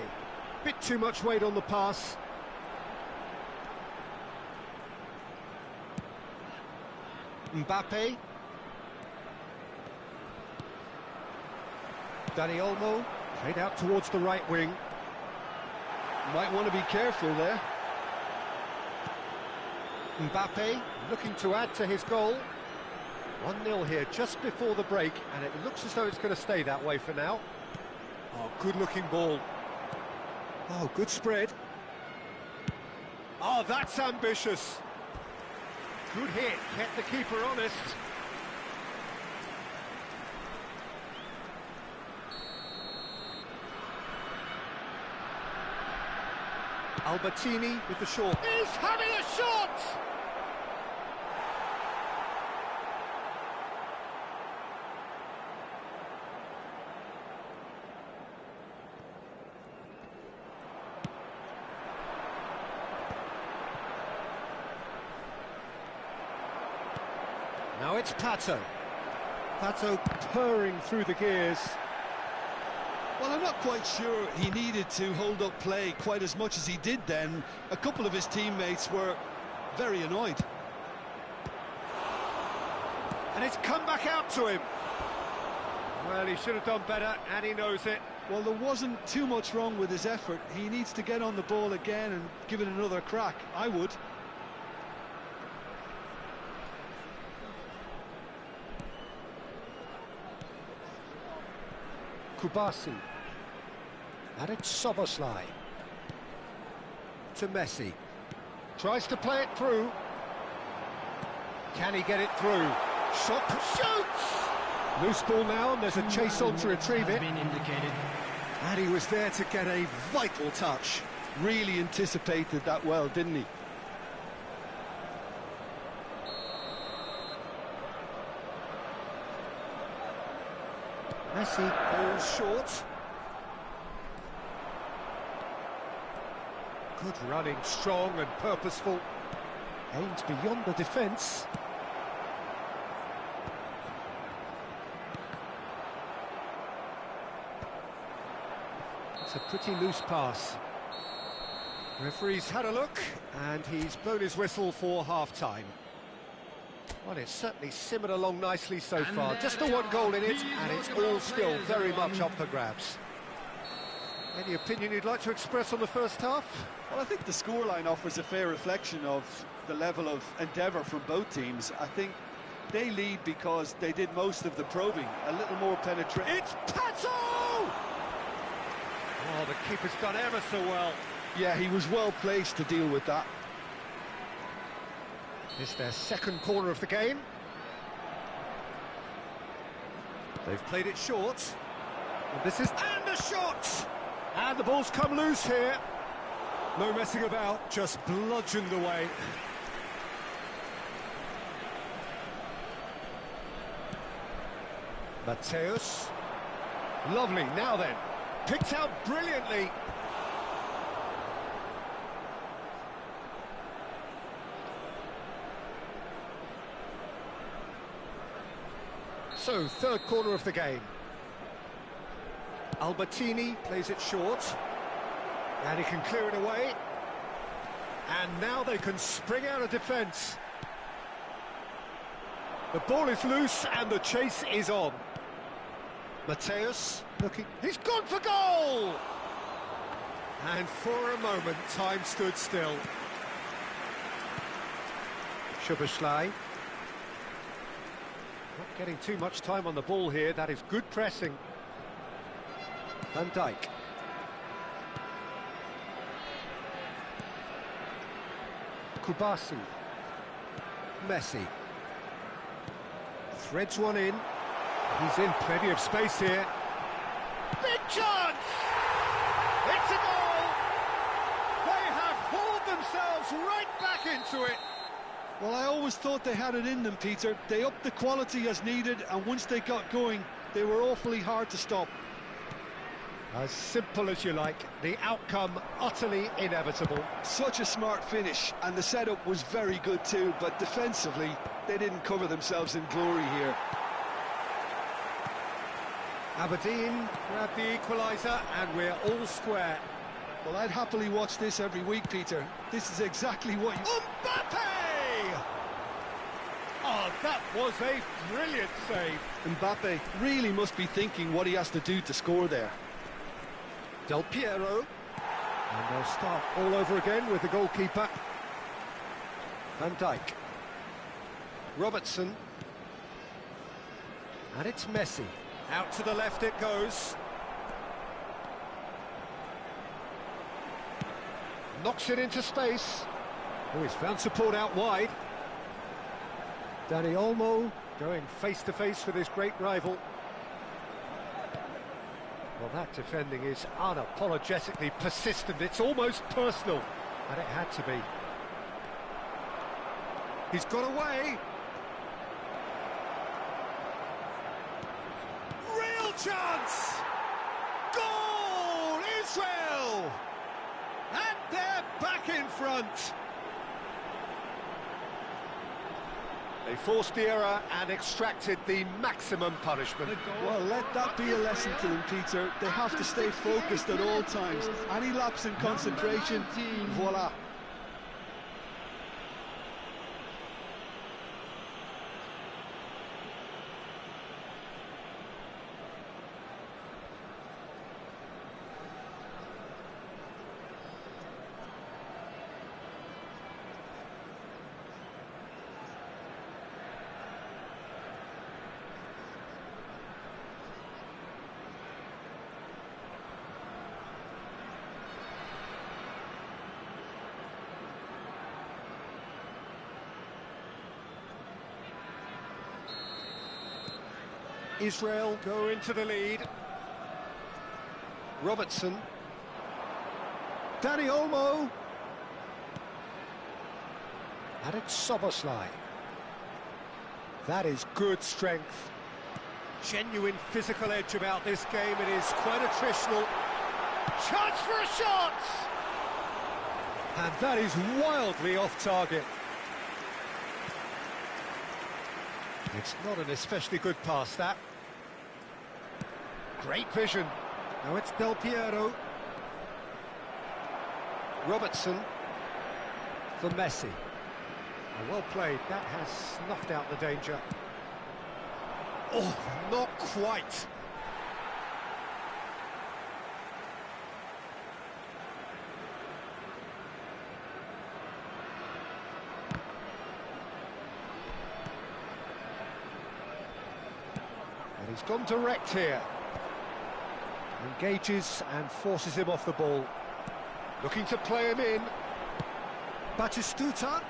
Bit too much weight on the pass. Mbappe. Dani Olmo played out towards the right wing.
Might want to be careful there.
Mbappe looking to add to his goal. 1-0 here just before the break, and it looks as though it's going to stay that way for now. Oh, good-looking ball. Oh, good spread. Oh, that's ambitious. Good hit, kept the keeper honest. Albertini with the short. He's having a shot! Now it's Pato. Pato purring through the gears.
Well, I'm not quite sure he needed to hold up play quite as much as he did then. A couple of his teammates were very annoyed.
And it's come back out to him. Well, he should have done better, and he knows it.
Well, there wasn't too much wrong with his effort. He needs to get on the ball again and give it another crack. I would.
Kubasi. And it's Soboslai. To Messi. Tries to play it through. Can he get it through? Shot, shoots! Loose ball now, and there's a chase on to retrieve it.
And he was there to get a vital touch. Really anticipated that well, didn't he?
Messi falls short. Good running, strong and purposeful. Aims beyond the defence. It's a pretty loose pass. Referee's had a look, and he's blown his whistle for half-time. Well, it's certainly simmered along nicely so far. Just the one goal in it, and it's all still very much up for grabs. Any opinion you'd like to express on the first half?
Well, I think the scoreline offers a fair reflection of the level of endeavour from both teams. I think they lead because they did most of the probing, a little more penetration.
It's Pato! Oh, the keeper's done ever so well.
Yeah, he was well placed to deal with that.
It's their second corner of the game. They've played it short. And this is... And a shot! And the ball's come loose here. No messing about, just bludgeoned away. Mateus. Lovely, now then. Picked out brilliantly. So, third corner of the game. Albertini plays it short. And he can clear it away. And now they can spring out of defence. The ball is loose and the chase is on. Mateus looking... He's gone for goal! And for a moment, time stood still. Szoboszlai. Not getting too much time on the ball here. That is good pressing. Van Dijk. Kubasi. Messi. Threads one in. He's in plenty of space here. Big chance! It's a goal! They have hauled themselves right back into it.
Well, I always thought they had it in them, Peter. They upped the quality as needed, and once they got going, they were awfully hard to stop.
As simple as you like, the outcome utterly inevitable.
Such a smart finish, and the setup was very good too, but defensively, they didn't cover themselves in glory here.
Aberdeen grab the equaliser, and we're all square.
Well, I'd happily watch this every week, Peter. This is exactly what you...
Mbappe! Oh, that was a brilliant save.
Mbappe really must be thinking what he has to do to score there.
Del Piero. And they'll start all over again with the goalkeeper. Van Dijk. Robertson. And it's Messi. Out to the left it goes. Knocks it into space. Oh, he's found support out wide. Dani Olmo going face-to-face with his great rival. Well, that defending is unapologetically persistent. It's almost personal. And it had to be. He's got away. Real chance! Goal! Israel! And they're back in front. They forced the error and extracted the maximum punishment.
Well, let that be a lesson to them, Peter. They have to stay focused at all times. Any lapse in concentration, voila.
Israel go into the lead. Robertson. Dani Olmo. And it's Soboslai. That is good strength. Genuine physical edge about this game. It is quite attritional. Chance for a shot! And that is wildly off target. It's not an especially good pass, that. Great vision. Now it's Del Piero. Robertson for Messi. Well played. That has snuffed out the danger. Oh, not quite. And he's gone direct here. Engages and forces him off the ball. Looking to play him in. Batistuta.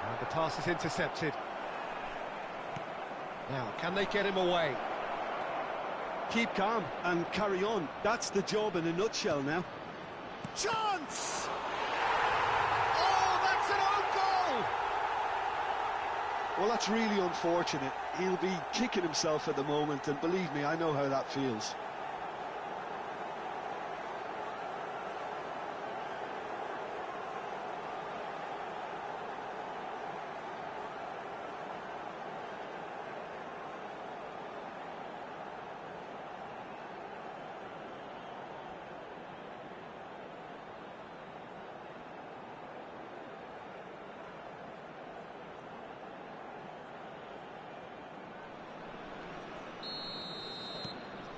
And the pass is intercepted. Now, can they get him away?
Keep calm and carry on. That's the job in a nutshell now.
Chance! Oh, that's an own goal!
Well, that's really unfortunate. He'll be kicking himself at the moment, and believe me, I know how that feels.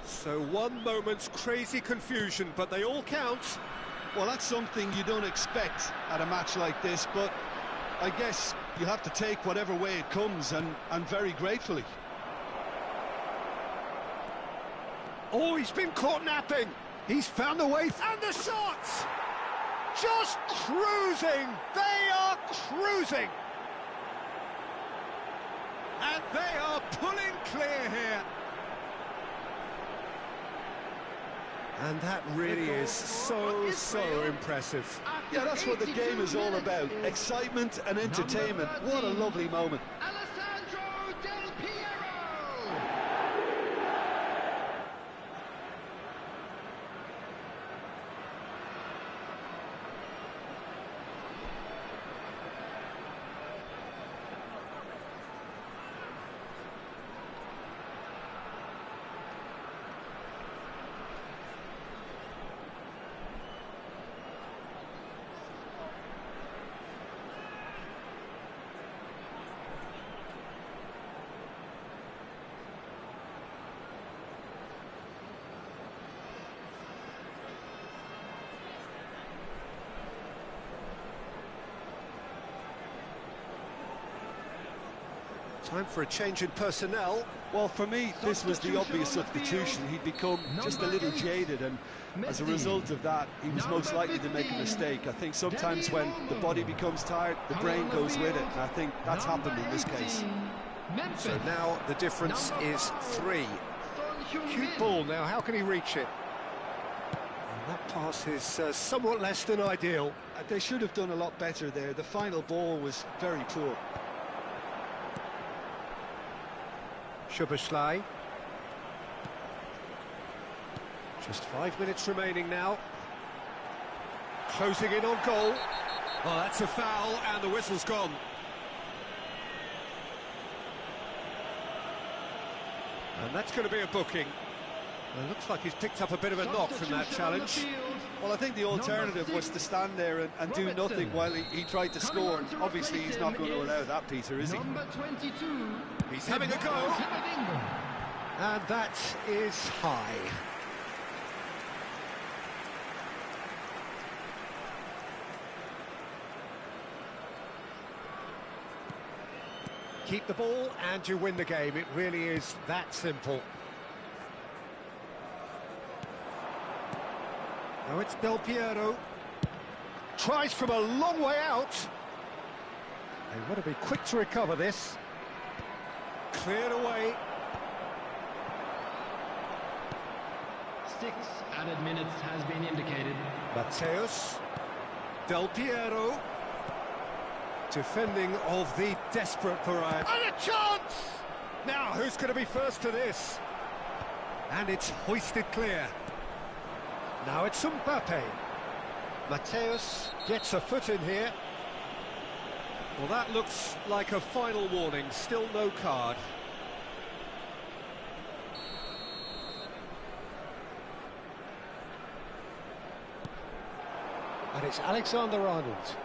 So one moment's crazy confusion, but they all count.
Well, that's something you don't expect at a match like this, but I guess you have to take whatever way it comes, and very gratefully.
Oh, he's been caught napping. He's found a way. And the shots! Just cruising. They are cruising. And they are pulling clear here. And that really is so impressive.
Yeah, that's what the game is all about. Excitement and entertainment. What a lovely moment.
Del Piero!
Time for a change in personnel.
Well, for me, this was the obvious substitution. He'd become just a little jaded, and as a result of that, he was most likely to make a mistake. I think sometimes when the body becomes tired, the brain goes with it, and I think that's happened in this case.
So now the difference is 3. Cute ball now, how can he reach it? And that pass is somewhat less than ideal.
They should have done a lot better there. The final ball was very poor.
Szoboszlai. Just 5 minutes remaining now. Closing in on goal. Oh, that's a foul, and the whistle's gone. And that's going to be a booking. Well, it looks like he's picked up a bit of a knock from that challenge.
Well, I think the alternative was to stand there and do nothing while he tried to score. And obviously, he's not going to allow that, Peter, is he?
Number 22.
He's having a go. And that is high. Keep the ball and you win the game. It really is that simple. Now it's Del Piero. Tries from a long way out. They want to be quick to recover this. Cleared away.
6 added minutes has been indicated.
Mateus. Del Piero. Defending of the desperate variety. And a chance! Now, who's going to be first to this? And it's hoisted clear. Now it's Mbappe. Mateus gets a foot in here. Well, that looks like a final warning. Still no card. And it's Alexander-Arnold.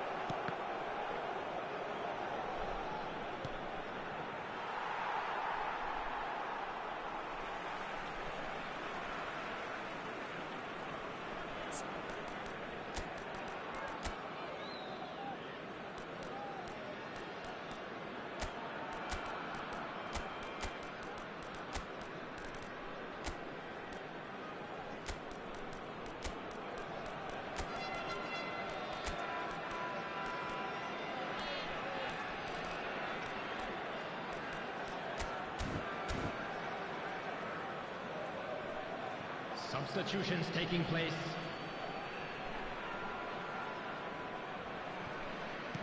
Substitutions taking place.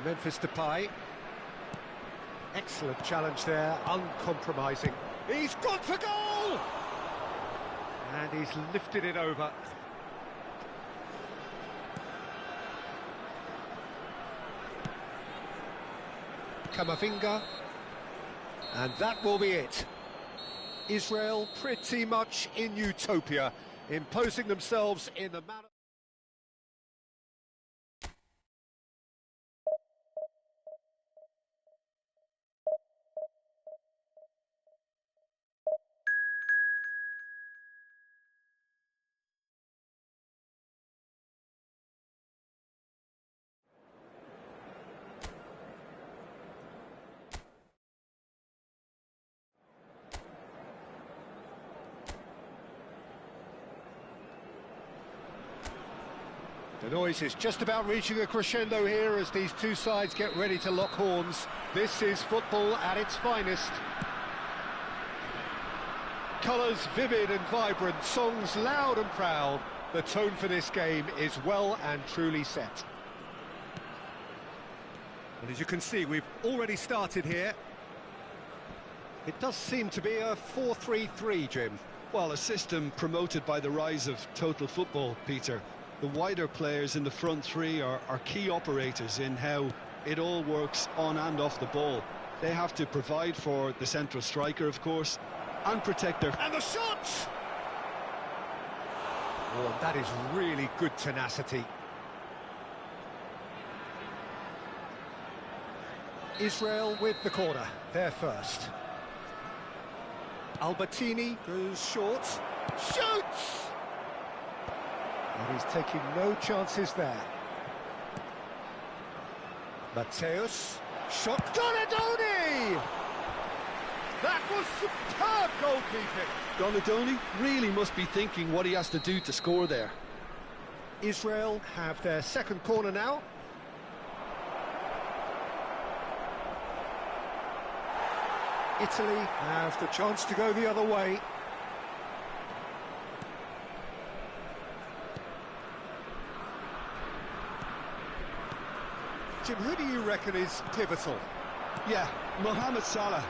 Memphis Depay. Excellent challenge there, uncompromising. He's gone for goal! And he's lifted it over. Camavinga. And that will be it. Israel pretty much in utopia, imposing themselves in the manner... The noise is just about reaching a crescendo here as these two sides get ready to lock horns. This is football at its finest. Colours vivid and vibrant, songs loud and proud. The tone for this game is well and truly set. And as you can see, we've already started here. It does seem to be a 4-3-3, Jim.
Well, a system promoted by the rise of total football, Peter. The wider players in the front three are key operators in how it all works on and off the ball. They have to provide for the central striker, of course, and protect their...
And the shot! Oh, that is really good tenacity. Israel with the corner, they're first. Albertini goes short, shoots! And he's taking no chances there. Mateus, shot, Donadoni! That was superb goalkeeping.
Donadoni really must be thinking what he has to do to score there.
Israel have their second corner now. Italy have the chance to go the other way. Jim, who do you reckon is pivotal?
Yeah, Mohamed Salah.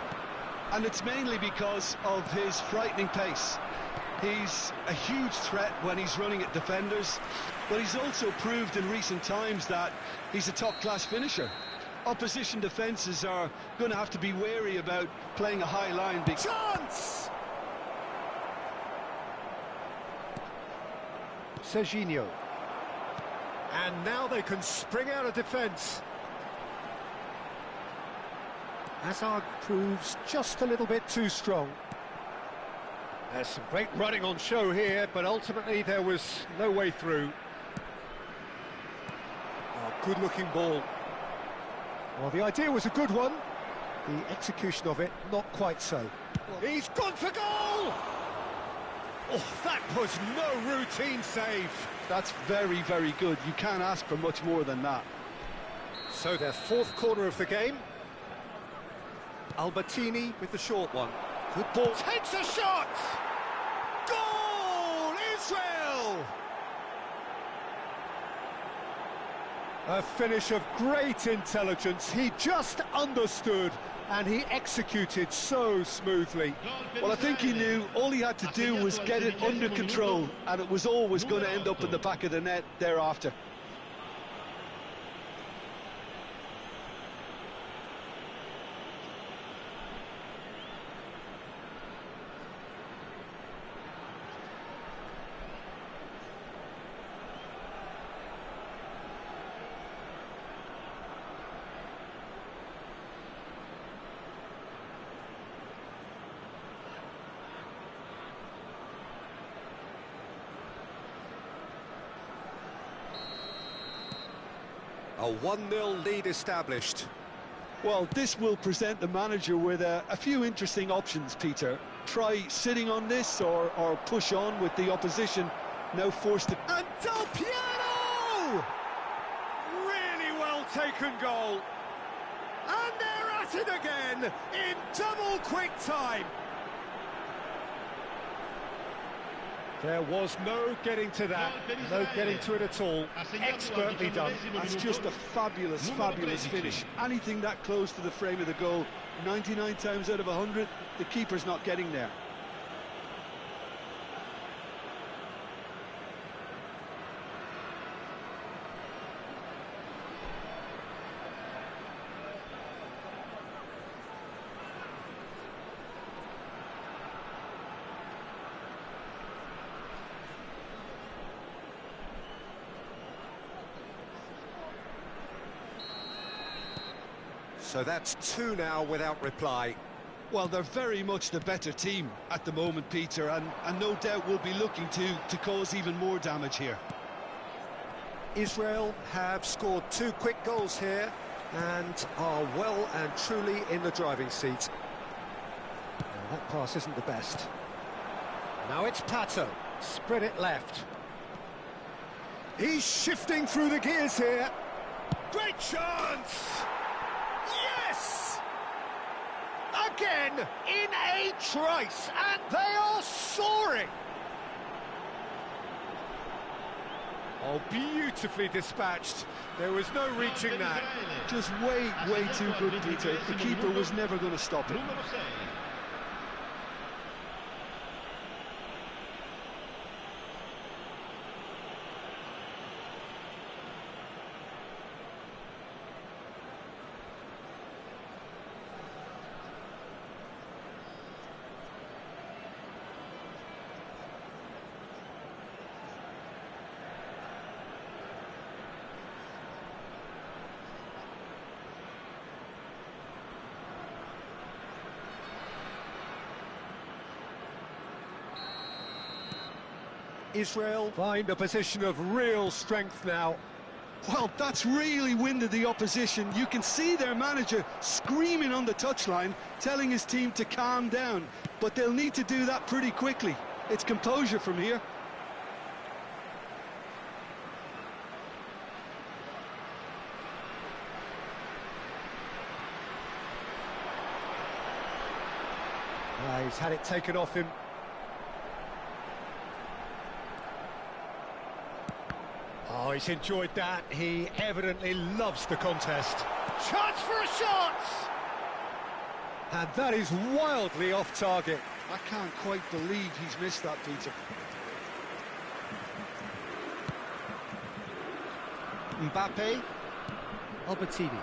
And it's mainly because of his frightening pace. He's a huge threat when he's running at defenders, but he's also proved in recent times that he's a top-class finisher. Opposition defences are going to have to be wary about playing a high line.
Chance! Serginho. And now they can spring out of defence. Hazard proves just a little bit too strong. There's some great running on show here, but ultimately there was no way through. Oh, good-looking ball. Well, the idea was a good one. The execution of it, not quite so. He's gone for goal! Oh, that was no routine save.
That's very, very good. You can't ask for much more than that.
So their fourth corner of the game. Albertini with the short one. Good ball. Takes a shot! Goal! Israel! A finish of great intelligence. He just understood and he executed so smoothly.
Well, I think he knew all he had to do was get it under control, and it was always going to end up in the back of the net thereafter.
A 1-0 lead established.
Well, this will present the manager with a few interesting options, Peter. Try sitting on this or push on with the opposition now forced to...
And Del Piero! Really well taken goal. And they're at it again in double quick time. There was no getting to that, no getting to it at all. Expertly done.
That's just a fabulous, fabulous finish. Anything that close to the frame of the goal, 99 times out of 100, the keeper's not getting there.
So that's two now without reply.
Well, they're very much the better team at the moment, Peter, and no doubt will be looking to cause even more damage here.
Israel have scored two quick goals here and are well and truly in the driving seat. Now, that pass isn't the best. Now it's Pato, spread it left. He's shifting through the gears here. Great chance! Yes! Again, in a trice, and they are soaring! Oh, beautifully dispatched. There was no reaching that.
Just way too good, Peter. The keeper was never going to stop it.
Israel find a position of real strength now.
Well, that's really winded the opposition. You can see their manager screaming on the touchline, telling his team to calm down. But they'll need to do that pretty quickly. It's composure from here.
He's had it taken off him. Oh, he's enjoyed that. He evidently loves the contest. Chance for a shot! And that is wildly off target.
I can't quite believe he's missed that, Peter.
Mbappe. Albertini.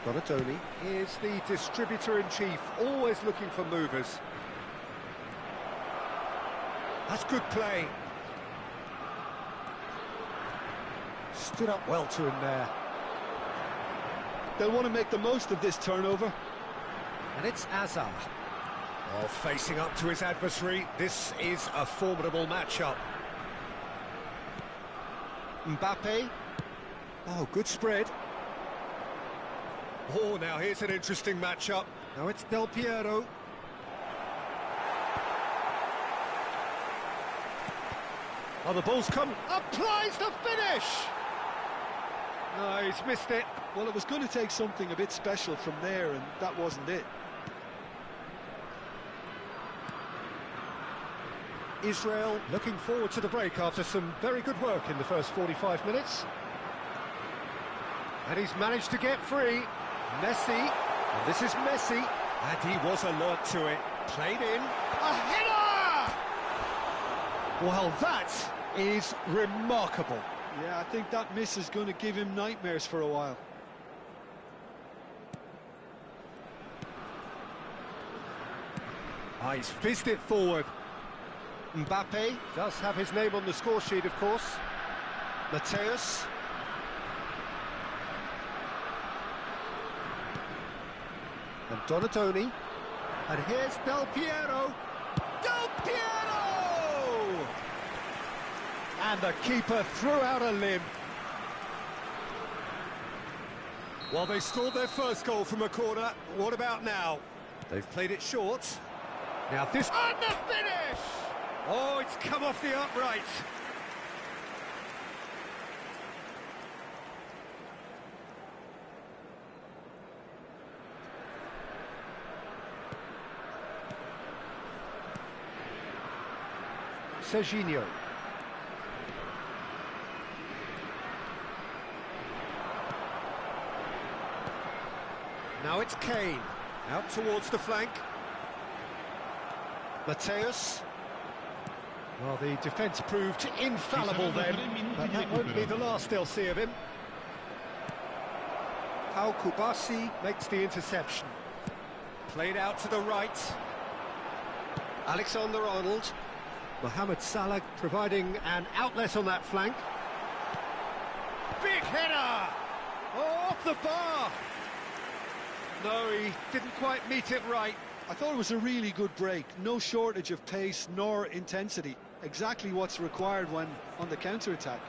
Donatoni is the distributor-in-chief, always looking for movers. That's good play. Stood up well to him there.
They'll want to make the most of this turnover.
And it's Azar. Oh, facing up to his adversary, this is a formidable matchup. Mbappe. Oh, good spread. Oh, now here's an interesting matchup. Now it's Del Piero. Oh, the ball's come. Applies the finish! No, he's missed it.
Well, it was going to take something a bit special from there, and that wasn't it.
Israel looking forward to the break after some very good work in the first 45 minutes. And he's managed to get free. Messi, and this is Messi, and he was alert to it. Played in, a header! Well, that is remarkable.
Yeah, I think that miss is going to give him nightmares for a while.
He's fizzed it forward. Mbappe does have his name on the score sheet, of course. Mateus. And Donatoni. And here's Del Piero. Del Piero! And the keeper threw out a limb. Well, they scored their first goal from a corner. What about now? They've played it short. Now this... And the finish! Oh, it's come off the upright. Serginho. Now it's Kane, out towards the flank. Mateus. Well, the defence proved infallible then, but that won't be the last they'll see of him. Pau Kubasi makes the interception. Played out to the right. Alexander-Arnold. Mohamed Salah providing an outlet on that flank. Big header! Oh, off the bar! No, he didn't quite meet it right.
I thought it was a really good break. No shortage of pace nor intensity. Exactly what's required when on the counter-attack.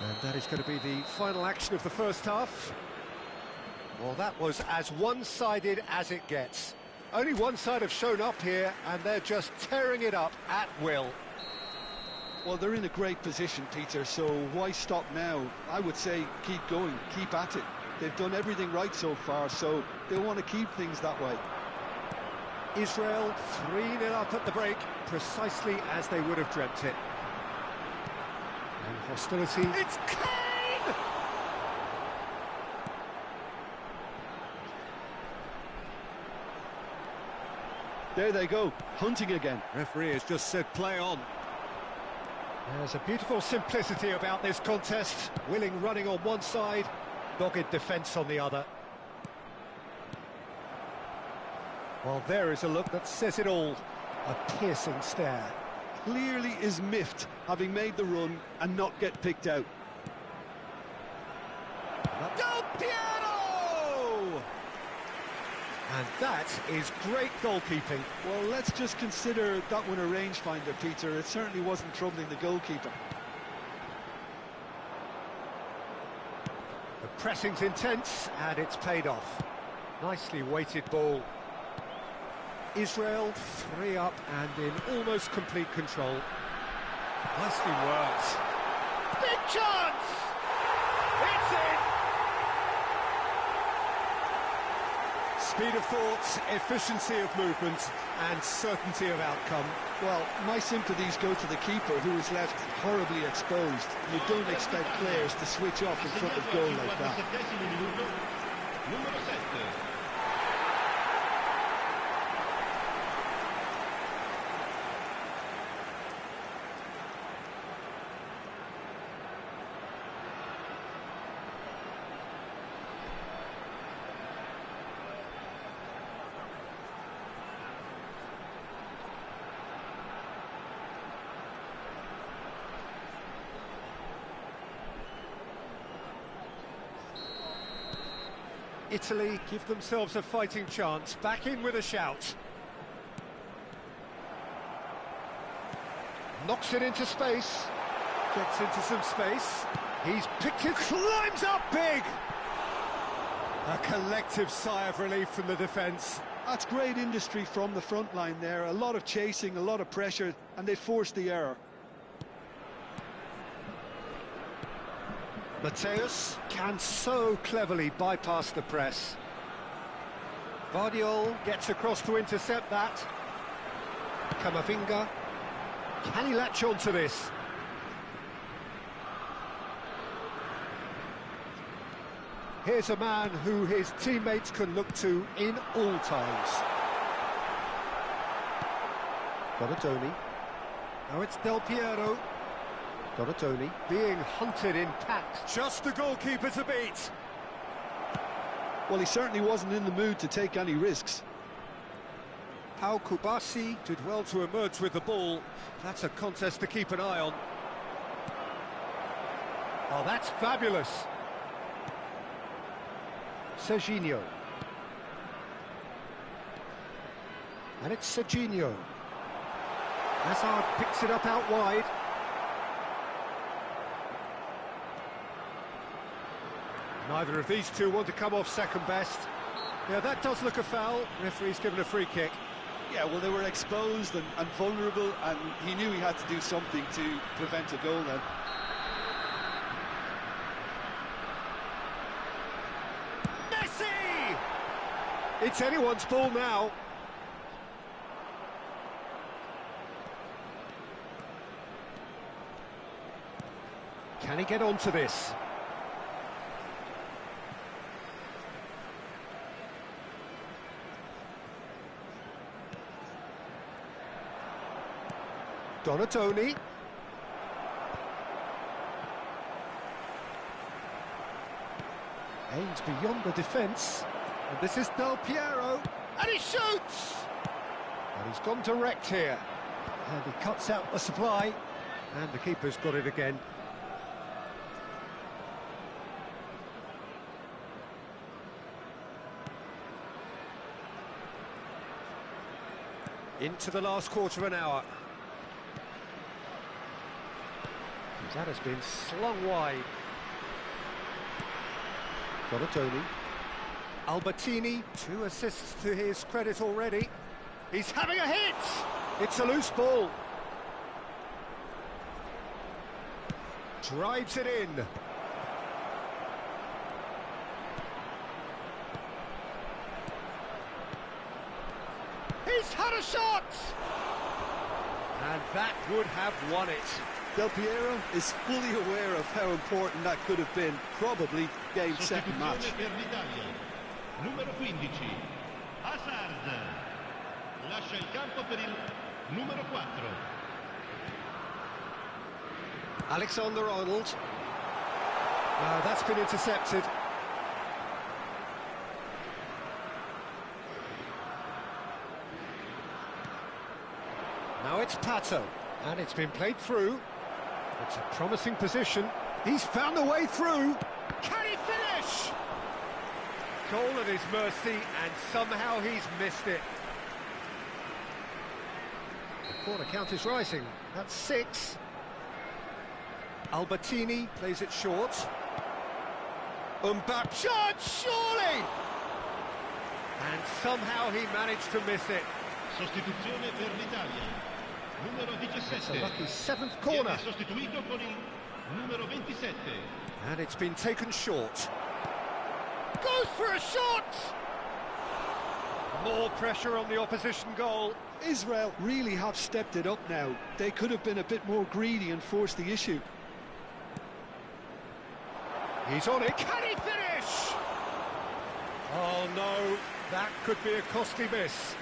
And that is going to be the final action of the first half. Well, that was as one-sided as it gets. Only one side have shown up here, and they're just tearing it up at will.
Well, they're in a great position, Peter, so why stop now? I would say keep going, keep at it. They've done everything right so far, so they want to keep things that way.
Israel 3-0 up at the break, precisely as they would have dreamt it. And hostility... It's Kane!
There they go, hunting again.
Referee has just said play on. There's a beautiful simplicity about this contest. Willing running on one side, dogged defence on the other. Well, there is a look that says it all. A piercing stare.
Clearly is miffed, having made the run and not get picked out.
Del Piero! And that is great goalkeeping.
Well, let's just consider that one a rangefinder, Peter. It certainly wasn't troubling the goalkeeper.
The pressing's intense, and it's paid off. Nicely weighted ball. Israel 3 up and in almost complete control. Nicely worked. Big chance! It's in! Speed of thought, efficiency of movement, and certainty of outcome.
Well, my sympathies go to the keeper, who was left horribly exposed. You don't expect players to switch off in front of goal like that.
Italy give themselves a fighting chance, back in with a shout. Knocks it into space, gets into some space, he's picked it, climbs up big! A collective sigh of relief from the defence.
That's great industry from the front line there, a lot of chasing, a lot of pressure, and they forced the error.
Mateus can so cleverly bypass the press. Vardiol gets across to intercept that. Camavinga, can he latch on to this? Here's a man who his teammates can look to in all times. Donatoni. Now it's Del Piero. Donatoni being hunted in packs. Just the goalkeeper to beat.
Well, he certainly wasn't in the mood to take any risks.
Pau Kubasi did well to emerge with the ball. That's a contest to keep an eye on. Oh, that's fabulous. Serginho. And it's Serginho. Hazard picks it up out wide. Neither of these two want to come off second best. Yeah, that does look a foul. Referee's given a free kick.
Yeah, well, they were exposed and vulnerable, and he knew he had to do something to prevent a goal then.
Messi! It's anyone's ball now. Can he get onto this? Donatoni. Aims beyond the defence. And this is Del Piero. And he shoots! And he's gone direct here. And he cuts out the supply. And the keeper's got it again. Into the last quarter of an hour. That has been slung wide. Donatoni. Albertini, 2 assists to his credit already. He's having a hit! It's a loose ball. Drives it in. He's had a shot! And that would have won it.
Del Piero is fully aware of how important that could have been, probably game's second match.
Per l'Italia. Numero 15, Hazard. Lascia il campo per il numero 4.
Alexander-Arnold. That's been intercepted. Now it's Pato, and it's been played through. It's a promising position. He's found a way through. Can he finish? Goal at his mercy, and somehow he's missed it. The corner count is rising. That's 6. Albertini plays it short. Mbappe shot, surely! And somehow he managed to miss it.
Sostituzione per l'Italia. Numero 17.
It's a lucky 7th corner.
Viene sostituito con il numero 27.
And it's been taken short. Goes for a shot! More pressure on the opposition goal.
Israel really have stepped it up now. They could have been a bit more greedy and forced the issue.
He's on it. Can he finish? Oh no, that could be a costly miss.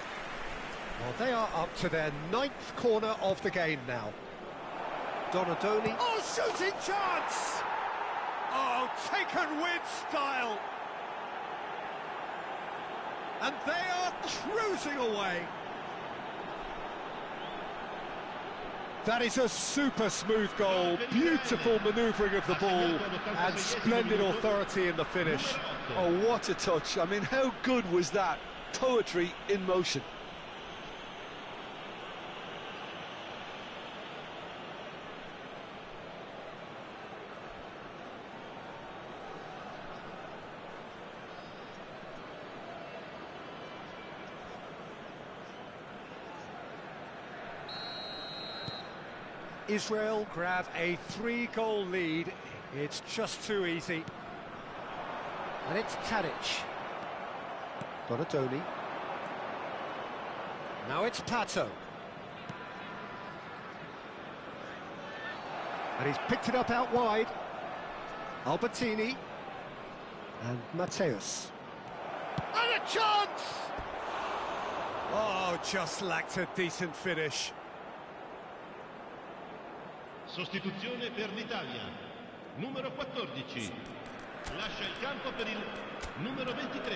Well, they are up to their 9th corner of the game now. Donadoni. Oh, shooting chance! Oh, taken with style. And they are cruising away. That is a super smooth goal, beautiful manoeuvring of the ball, and splendid authority in the finish.
Oh, what a touch. I mean, how good was that? Poetry in motion.
Israel grab a 3-goal lead. It's just too easy. And it's Tadic. Donadoni. Now it's Pato. And he's picked it up out wide. Albertini. And Mateus. And a chance! Oh, just lacked a decent finish.
Sostituzione per l'Italia. Numero 14. Lascia il campo per il numero 23.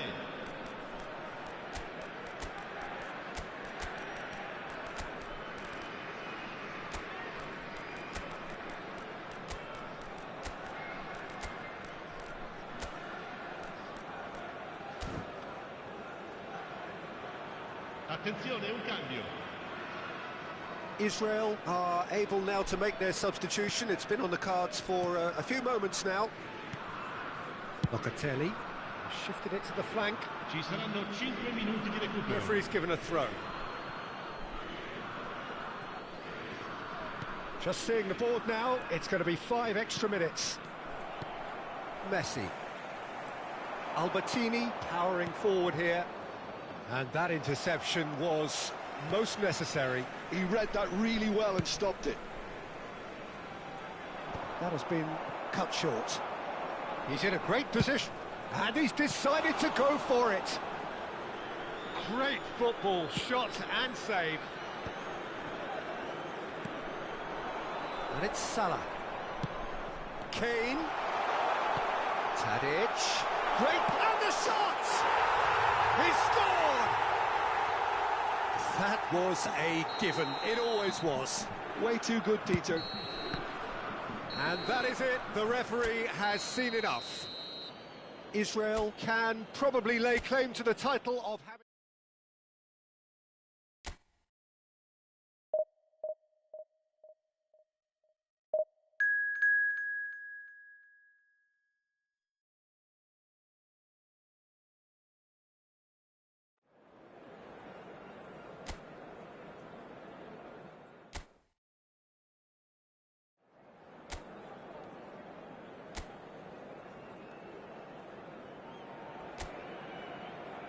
Attenzione, un cambio.
Israel are able now to make their substitution. It's been on the cards for a few moments now. Locatelli shifted it to the flank.
Ci saranno 5 minuti di recupero.
Referee's given a throw. Just seeing the board now, it's going to be 5 extra minutes. Messi. Albertini powering forward here. And that interception was most necessary.
He read that really well and stopped it.
That has been cut short. He's in a great position, and he's decided to go for it. Great football, shot and save. And it's Salah. Kane. Tadic. Great, and the shot! He scored! That was a given. It always was.
Way too good, Peter.
And that is it. The referee has seen enough. Israel can probably lay claim to the title of having...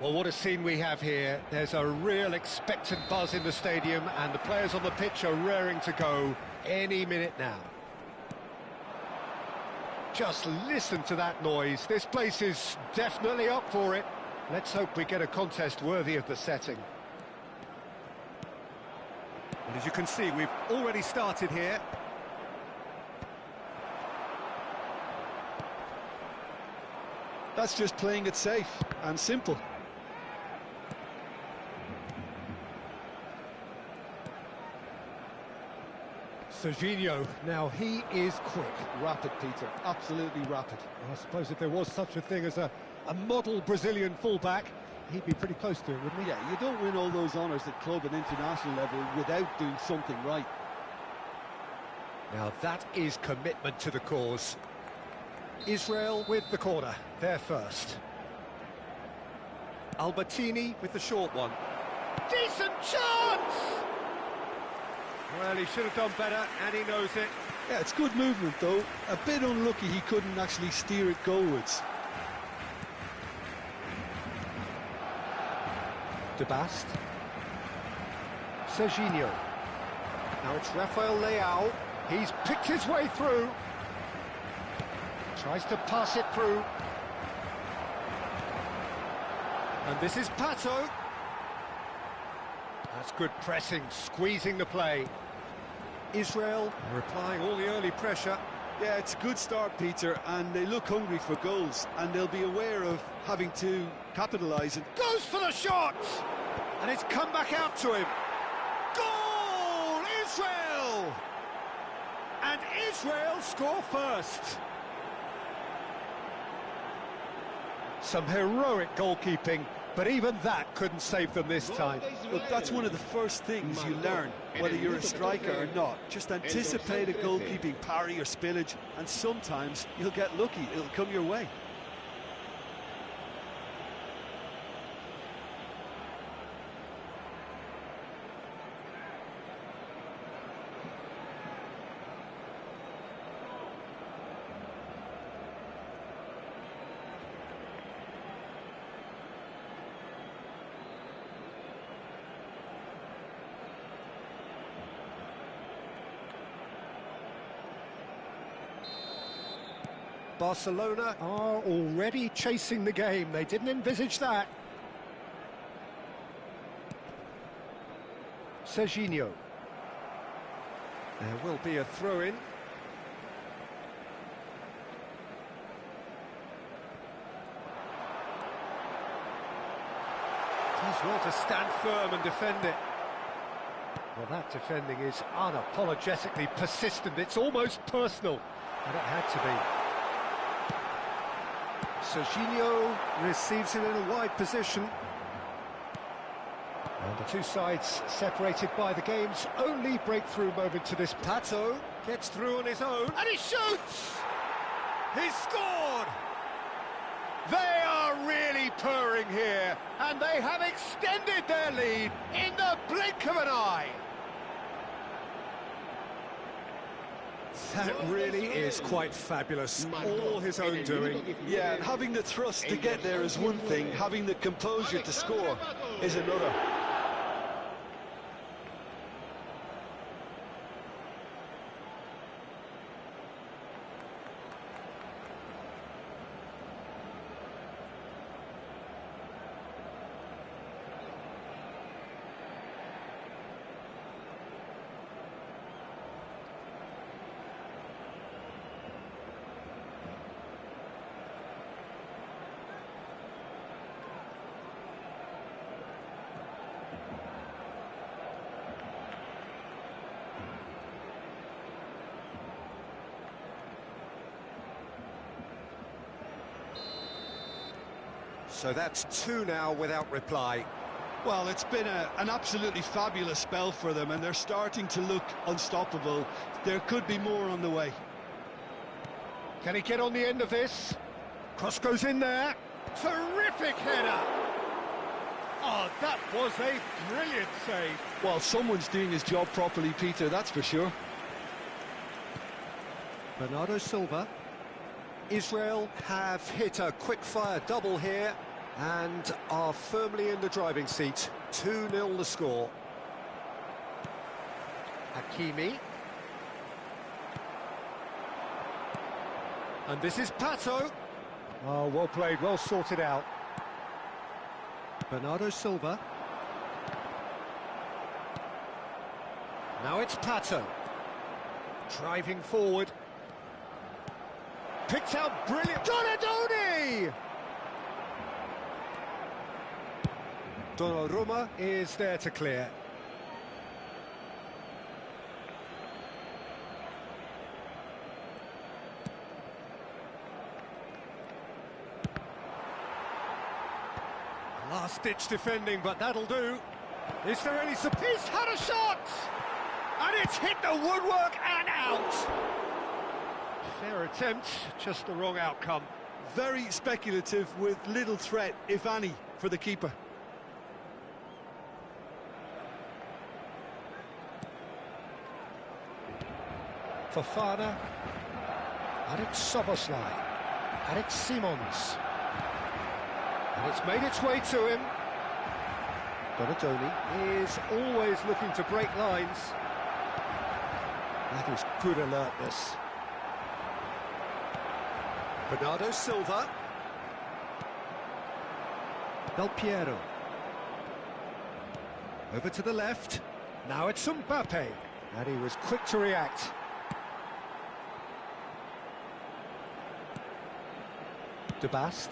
Well, what a scene we have here. There's a real expectant buzz in the stadium, and the players on the pitch are raring to go any minute now. Just listen to that noise. This place is definitely up for it. Let's hope we get a contest worthy of the setting. And as you can see, we've already started here.
That's just playing it safe and simple.
Serginho, now he is quick.
Rapid, Peter, absolutely rapid.
I suppose if there was such a thing as a A model Brazilian fullback. He'd be pretty close to it, wouldn't he?
Yeah, you don't win all those honours at club and international level without doing something right.
Now that is commitment to the cause. Israel with the corner, they're first. Albertini with the short one. Decent chance! Well, he should have done better, and he knows it.
Yeah, it's good movement though. A bit unlucky he couldn't actually steer it goalwards.
De Bast. Serginho. Now it's Rafael Leao. He's picked his way through. Tries to pass it through. And this is Pato. That's good pressing, squeezing the play. Israel replying all the early pressure.
Yeah, it's a good start, Peter, and they look hungry for goals, and they'll be aware of having to capitalise. And
goes for the shot! And it's come back out to him. Goal! Israel! And Israel score first. Some heroic goalkeeping, but even that couldn't save them this time.
Look, that's one of the first things you learn, whether you're a striker or not. Just anticipate a goalkeeping parry or spillage, and sometimes you'll get lucky, it'll come your way.
Barcelona are already chasing the game. They didn't envisage that. Serginho. There will be a throw-in. Does well to stand firm and defend it. Well, that defending is unapologetically persistent. It's almost personal. And it had to be. Serginho receives it in a wide position. And the two sides separated by the game's only breakthrough moment to this. Pato gets through on his own, and he shoots! He's scored! They are really purring here, and they have extended their lead in the blink of an eye. That really is quite fabulous, all his own doing.
Yeah, and having the thrust to get there is one thing, having the composure to score is another.
So that's two now without reply.
Well, it's been an absolutely fabulous spell for them, and they're starting to look unstoppable. There could be more on the way.
Can he get on the end of this? Cross goes in there. Terrific header! Oh, that was a brilliant save.
Well, someone's doing his job properly, Peter, that's for sure.
Bernardo Silva. Israel have hit a quick-fire double here and are firmly in the driving seat. 2-0 the score. Hakimi. And this is Pato. Oh, well played, well sorted out. Bernardo Silva. Now it's Pato. Driving forward. Picked out brilliant. Donadoni! Donnarumma is there to clear. Last-ditch defending, but that'll do. Is there any support? He's had a shot! And it's hit the woodwork and out! Fair attempt, just the wrong outcome.
Very speculative with little threat, if any, for the keeper.
Fofana. And it's Soboslai. And it's Simons. And it's made its way to him. Donadoni is always looking to break lines. That is good alertness. Bernardo Silva. Del Piero. Over to the left. Now it's Mbappe. And he was quick to react. De Bast.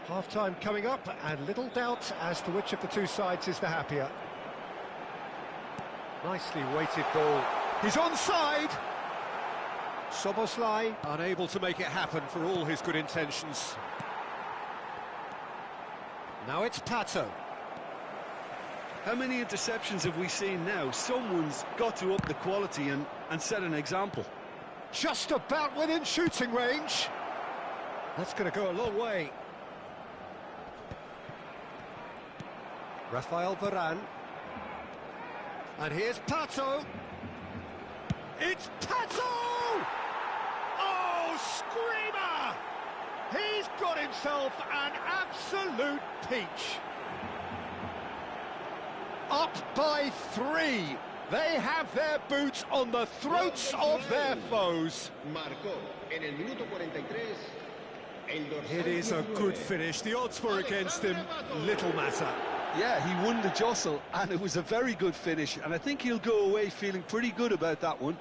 Half-time coming up, and little doubt as to which of the two sides is the happier. Nicely weighted ball. He's onside! Soboslai unable to make it happen for all his good intentions. Now it's Pato.
How many interceptions have we seen now? Someone's got to up the quality and set an example.
Just about within shooting range. That's going to go a long way. Rafael Varane. And here's Pato. It's Pato! Oh, screamer! He's got himself an absolute peach. Up by 3. They have their boots on the throats of their foes. It is a good finish. The odds were against him. Little matter.
Yeah, he won the jostle, and it was a very good finish, and I think he'll go away feeling pretty good about that one.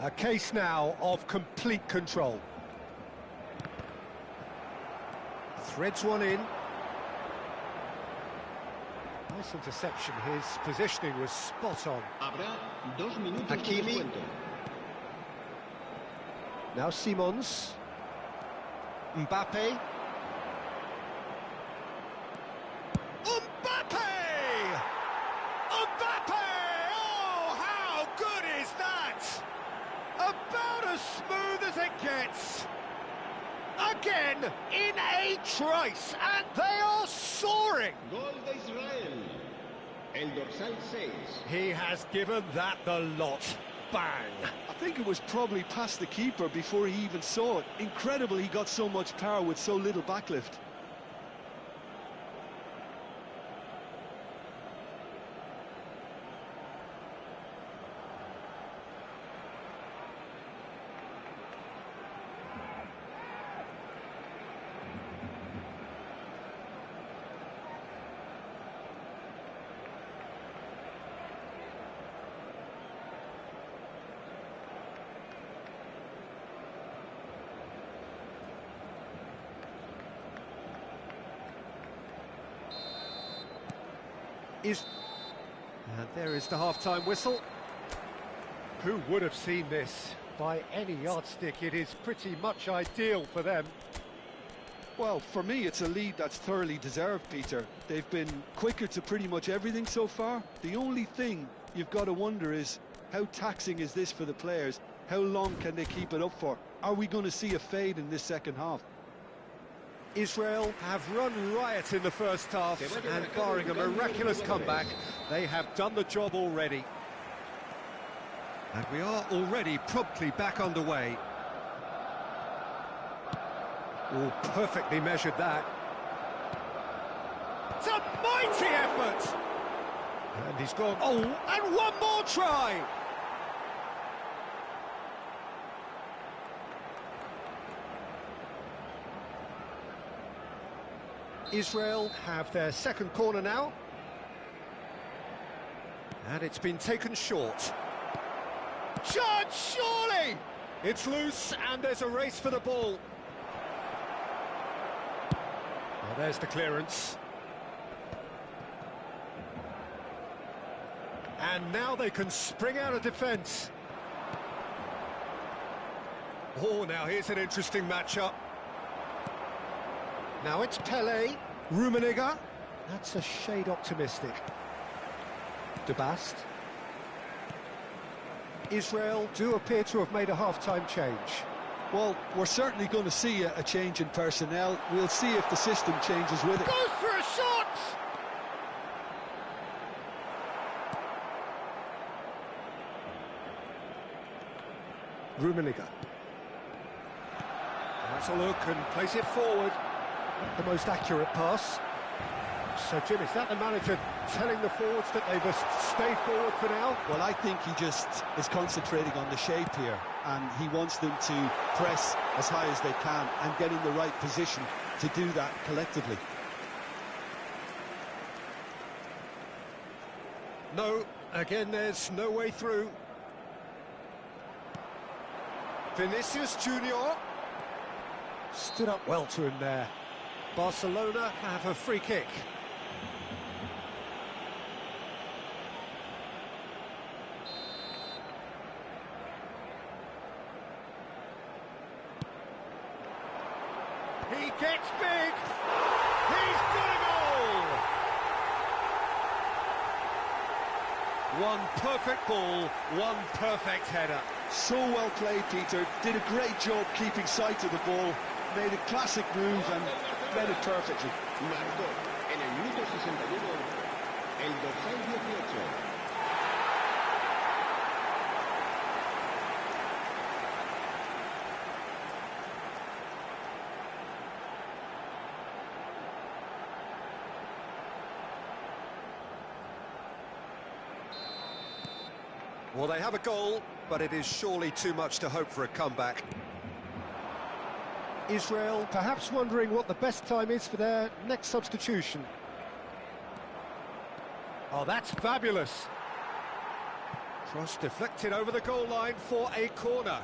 A case now of complete control. Threads one in. Nice interception. His positioning was spot on. Hakimi. Now Simons. Mbappe. Mbappe! Mbappe! Oh, how good is that? About as smooth as it gets. Again, in a trice, and they are soaring.
Gol de Israel. El dorsal 6.
He has given that the lot. Bang.
I think it was probably past the keeper before he even saw it. Incredible he got so much power with so little backlift.
And there is the half-time whistle. Who would have seen this? By any yardstick, it is pretty much ideal for them.
Well, for me, it's a lead that's thoroughly deserved, Peter. They've been quicker to pretty much everything so far. The only thing you've got to wonder is, how taxing is this for the players? How long can they keep it up for? Are we going to see a fade in this second half?
Israel have run riot in the first half, and barring a miraculous comeback, they have done the job already. And we are already promptly back underway. Oh, perfectly measured that. It's a mighty effort! And he's gone. Oh, and one more try! Israel have their second corner now. And it's been taken short. Shot, surely! It's loose, and there's a race for the ball. Well, there's the clearance. And now they can spring out of defence. Oh, now here's an interesting matchup. Now it's Pele, Rummenigge. That's a shade optimistic. De Bast. Israel do appear to have made a half-time change.
Well, we're certainly going to see a change in personnel. We'll see if the system changes with it.
Goes for a shot! Rummenigge. That's a look and plays it forward. Not the most accurate pass. So, Jim, is that the manager telling the forwards that they must stay forward for now?
Well, I think he just is concentrating on the shape here, and he wants them to press as high as they can and get in the right position to do that collectively.
No, again, there's no way through. Vinicius Junior stood up well to him there. Barcelona have a free kick. He gets big. He's got a goal. One perfect ball, one perfect header.
So well played, Peter. Did a great job keeping sight of the ball. Made a classic move and read it perfectly.
Marcó en el minuto 61 el dorsal 18.
Well, they have a goal, but it is surely too much to hope for a comeback. Israel perhaps wondering what the best time is for their next substitution. Oh, that's fabulous. Cross deflected over the goal line for a corner.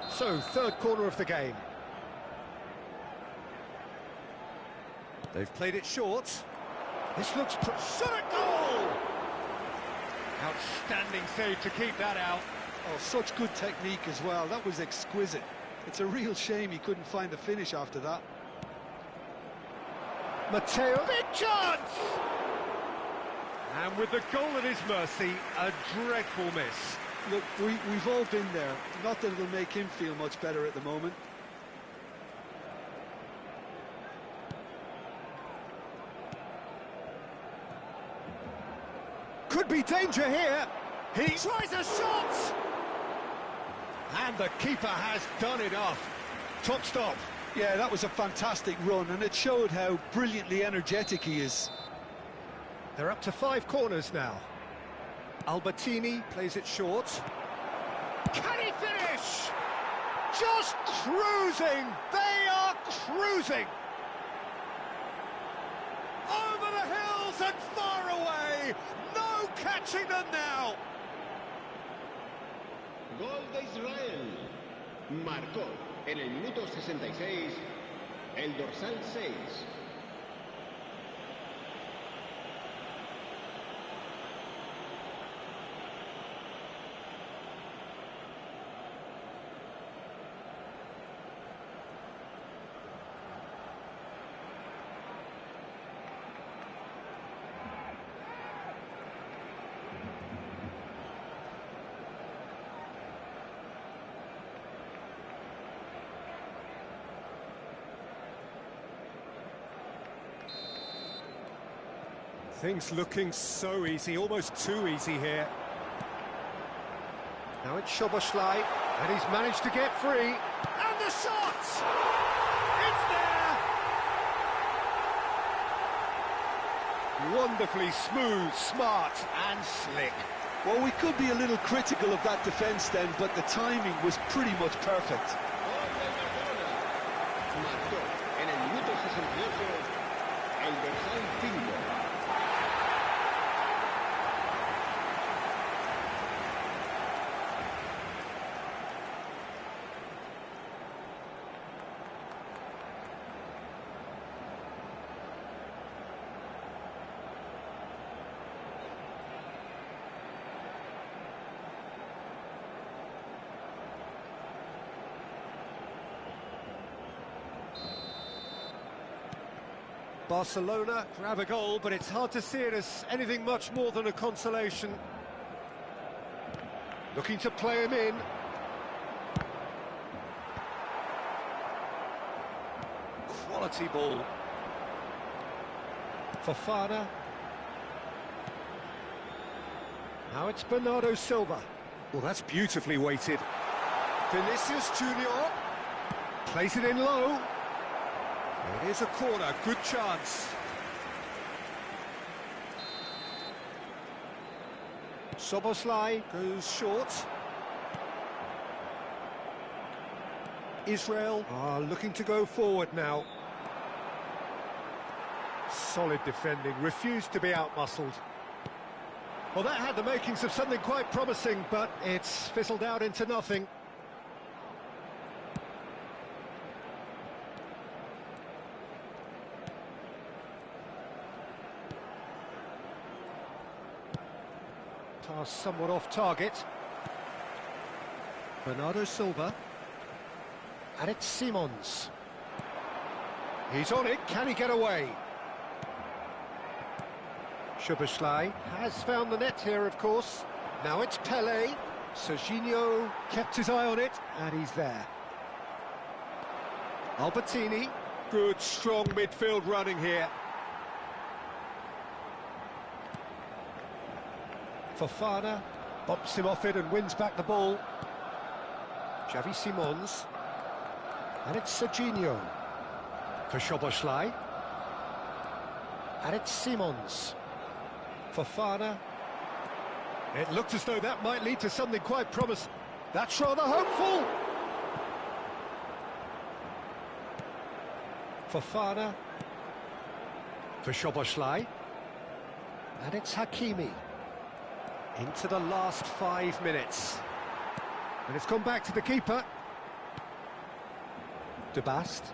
So, third corner of the game. They've played it short. This looks... shot at goal! Outstanding save to keep that out.
Oh, such good technique as well. That was exquisite. It's a real shame he couldn't find the finish after that.
Matteo, big chance! And with the goal at his mercy, a dreadful miss.
Look, we've all been there. Not that it'll make him feel much better at the moment.
Could be danger here. He tries a shot! And the keeper has done enough. Top stop.
Yeah, that was a fantastic run, and it showed how brilliantly energetic he is.
They're up to 5 corners now. Albertini plays it short. Can he finish? Just cruising. They are cruising. Over the hills and far away. No catching them now.
Gol de Israel. Marcó en el minuto 66 el dorsal 6.
Things looking so easy, almost too easy here. Now it's Szoboszlai, and he's managed to get free. And the shot! It's there! Wonderfully smooth, smart and slick.
Well, we could be a little critical of that defence then, but the timing was pretty much perfect.
Gol del Barcelona. Marcó en el minuto 68
Barcelona grab a goal, but it's hard to see it as anything much more than a consolation. Looking to play him in. Quality ball. Fofana. Now it's Bernardo Silva. Well, that's beautifully weighted. Vinicius Junior plays it in low. It is a corner, good chance. Szoboszlai goes short. Israel are looking to go forward now. Solid defending, refused to be outmuscled. Well, that had the makings of something quite promising, but it's fizzled out into nothing. Pass somewhat off target. Bernardo Silva. And it's Simons. He's on it, can he get away? Szoboszlai has found the net here, of course. Now it's Pelé. Serginho kept his eye on it, and he's there. Albertini. Good, strong midfield running here. Fofana bumps him off it and wins back the ball. Xavi Simons. And it's Serginho for Szoboszlai. And it's Simons. Fofana. It looked as though that might lead to something quite promising. That's rather hopeful. Fofana for Szoboszlai. And it's Hakimi. Into the last 5 minutes. And it's gone back to the keeper. De Bast.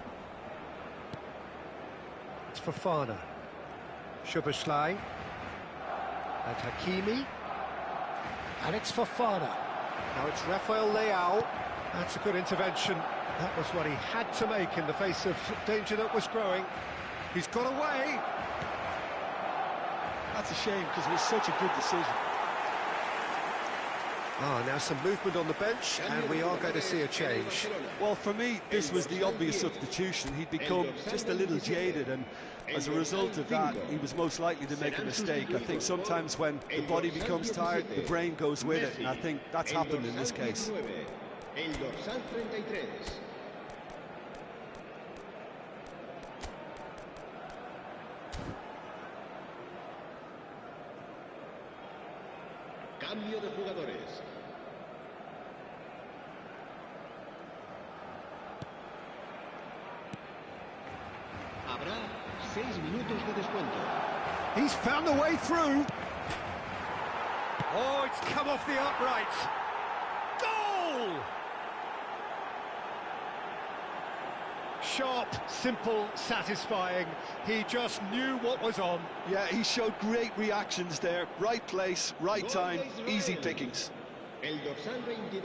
It's Fofana. Szoboszlai. And Hakimi. And it's Fofana. Now it's Rafael Leao. That's a good intervention. That was what he had to make in the face of danger that was growing. He's got away.
That's a shame, because it was such a good decision.
Now some movement on the bench, and we are going to see a change.
Well, for me, this was the obvious substitution. He'd become just a little jaded, and as a result of that, he was most likely to make a mistake. I think sometimes when the body becomes tired, the brain goes with it, and I think that's happened in this case.
Cambio de jugadores. Habrá 6 minutos de descuento.
He's found the way through. Oh, it's come off the upright. Goal! Sharp, simple, satisfying. He just knew what was on.
Yeah, he showed great reactions there. Right place, right time, easy pickings.
El dorsal 22.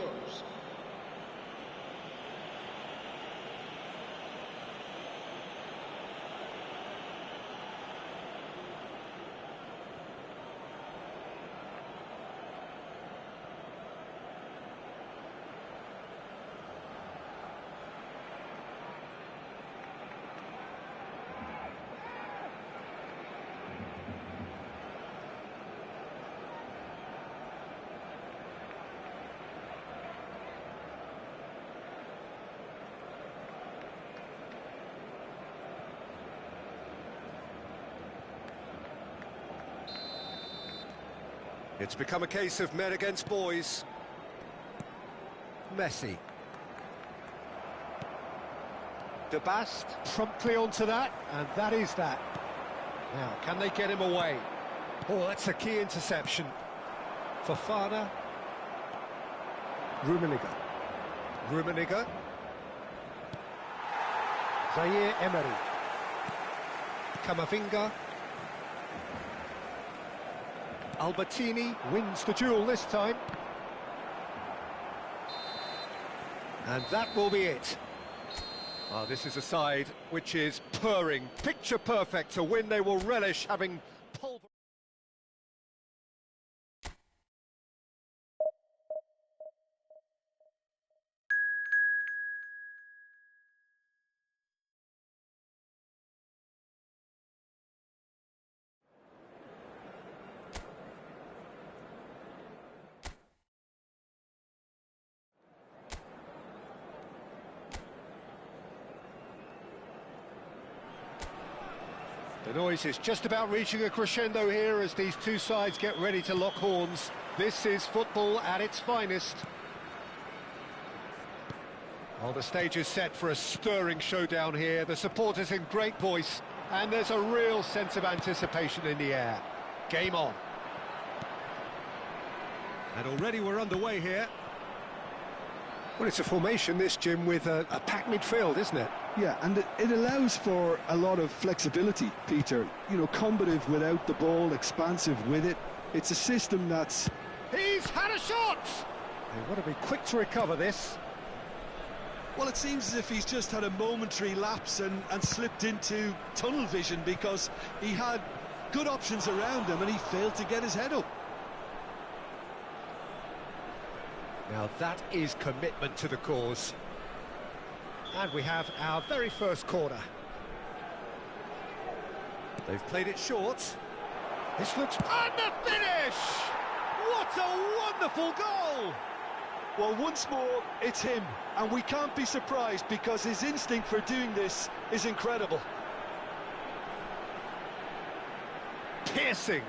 It's become a case of men against boys. Messi. De Bast promptly onto that, and that is that. Now, can they get him away? Oh, that's a key interception. Fofana. Rummenigge. Rummenigge. Zaire Emery. Camavinga. Albertini wins the duel this time. And that will be it. Oh, this is a side which is purring, picture perfect, a win they will relish having pulverized. The noise is just about reaching a crescendo here as these two sides get ready to lock horns. This is football at its finest. Well, the stage is set for a stirring showdown here. The supporters in great voice, and there's a real sense of anticipation in the air. Game on. And already we're underway here. Well, it's a formation, this, Jim, with a packed midfield, isn't it?
Yeah, and it allows for a lot of flexibility, Peter. You know, combative without the ball, expansive with it. It's a system that's...
He's had a shot! They've got to be quick to recover this.
Well, it seems as if he's just had a momentary lapse and slipped into tunnel vision because he had good options around him and he failed to get his head up.
Now that is commitment to the cause. And we have our very first corner. They've played it short. This looks... And the finish! What a wonderful goal!
Well, once more, it's him. And we can't be surprised because his instinct for doing this is incredible.
Piercing,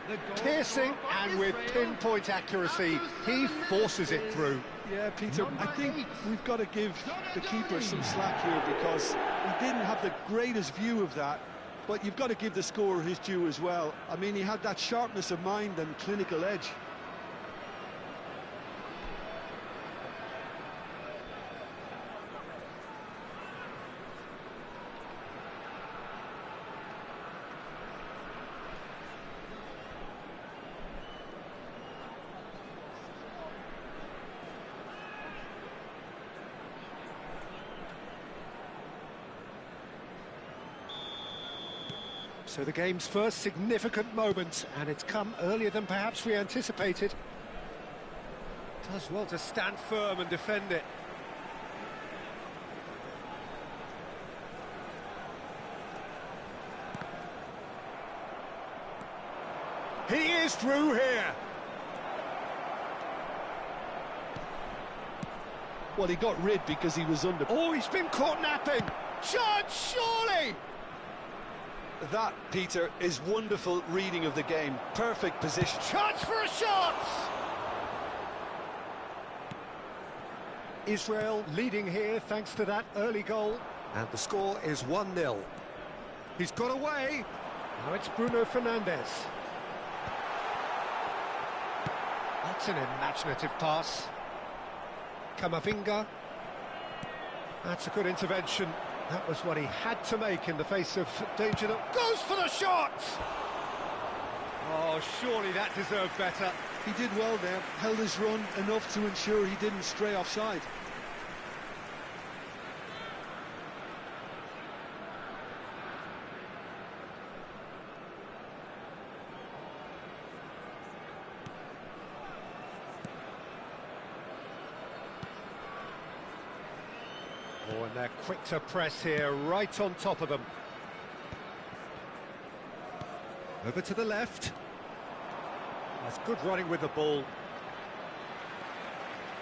and with pinpoint accuracy, he forces it through.
Yeah, Peter, I think we've got to give the keeper some slack here because he didn't have the greatest view of that, but you've got to give the scorer his due as well. I mean, he had that sharpness of mind and clinical edge.
So the game's first significant moment, and it's come earlier than perhaps we anticipated. Does well to stand firm and defend it. He is through here.
Well, he got rid because he was under...
Oh, he's been caught napping. Chance, surely!
That, Peter, is wonderful reading of the game. Perfect position.
Chance for a shot! Israel leading here thanks to that early goal. And the score is 1-0. He's got away. Now it's Bruno Fernandes. That's an imaginative pass. Camavinga. That's a good intervention. That was what he had to make in the face of danger that goes for the shot! Oh, surely that deserved better.
He did well there, held his run enough to ensure he didn't stray offside.
Oh, and they're quick to press here, right on top of them. Over to the left. That's good running with the ball.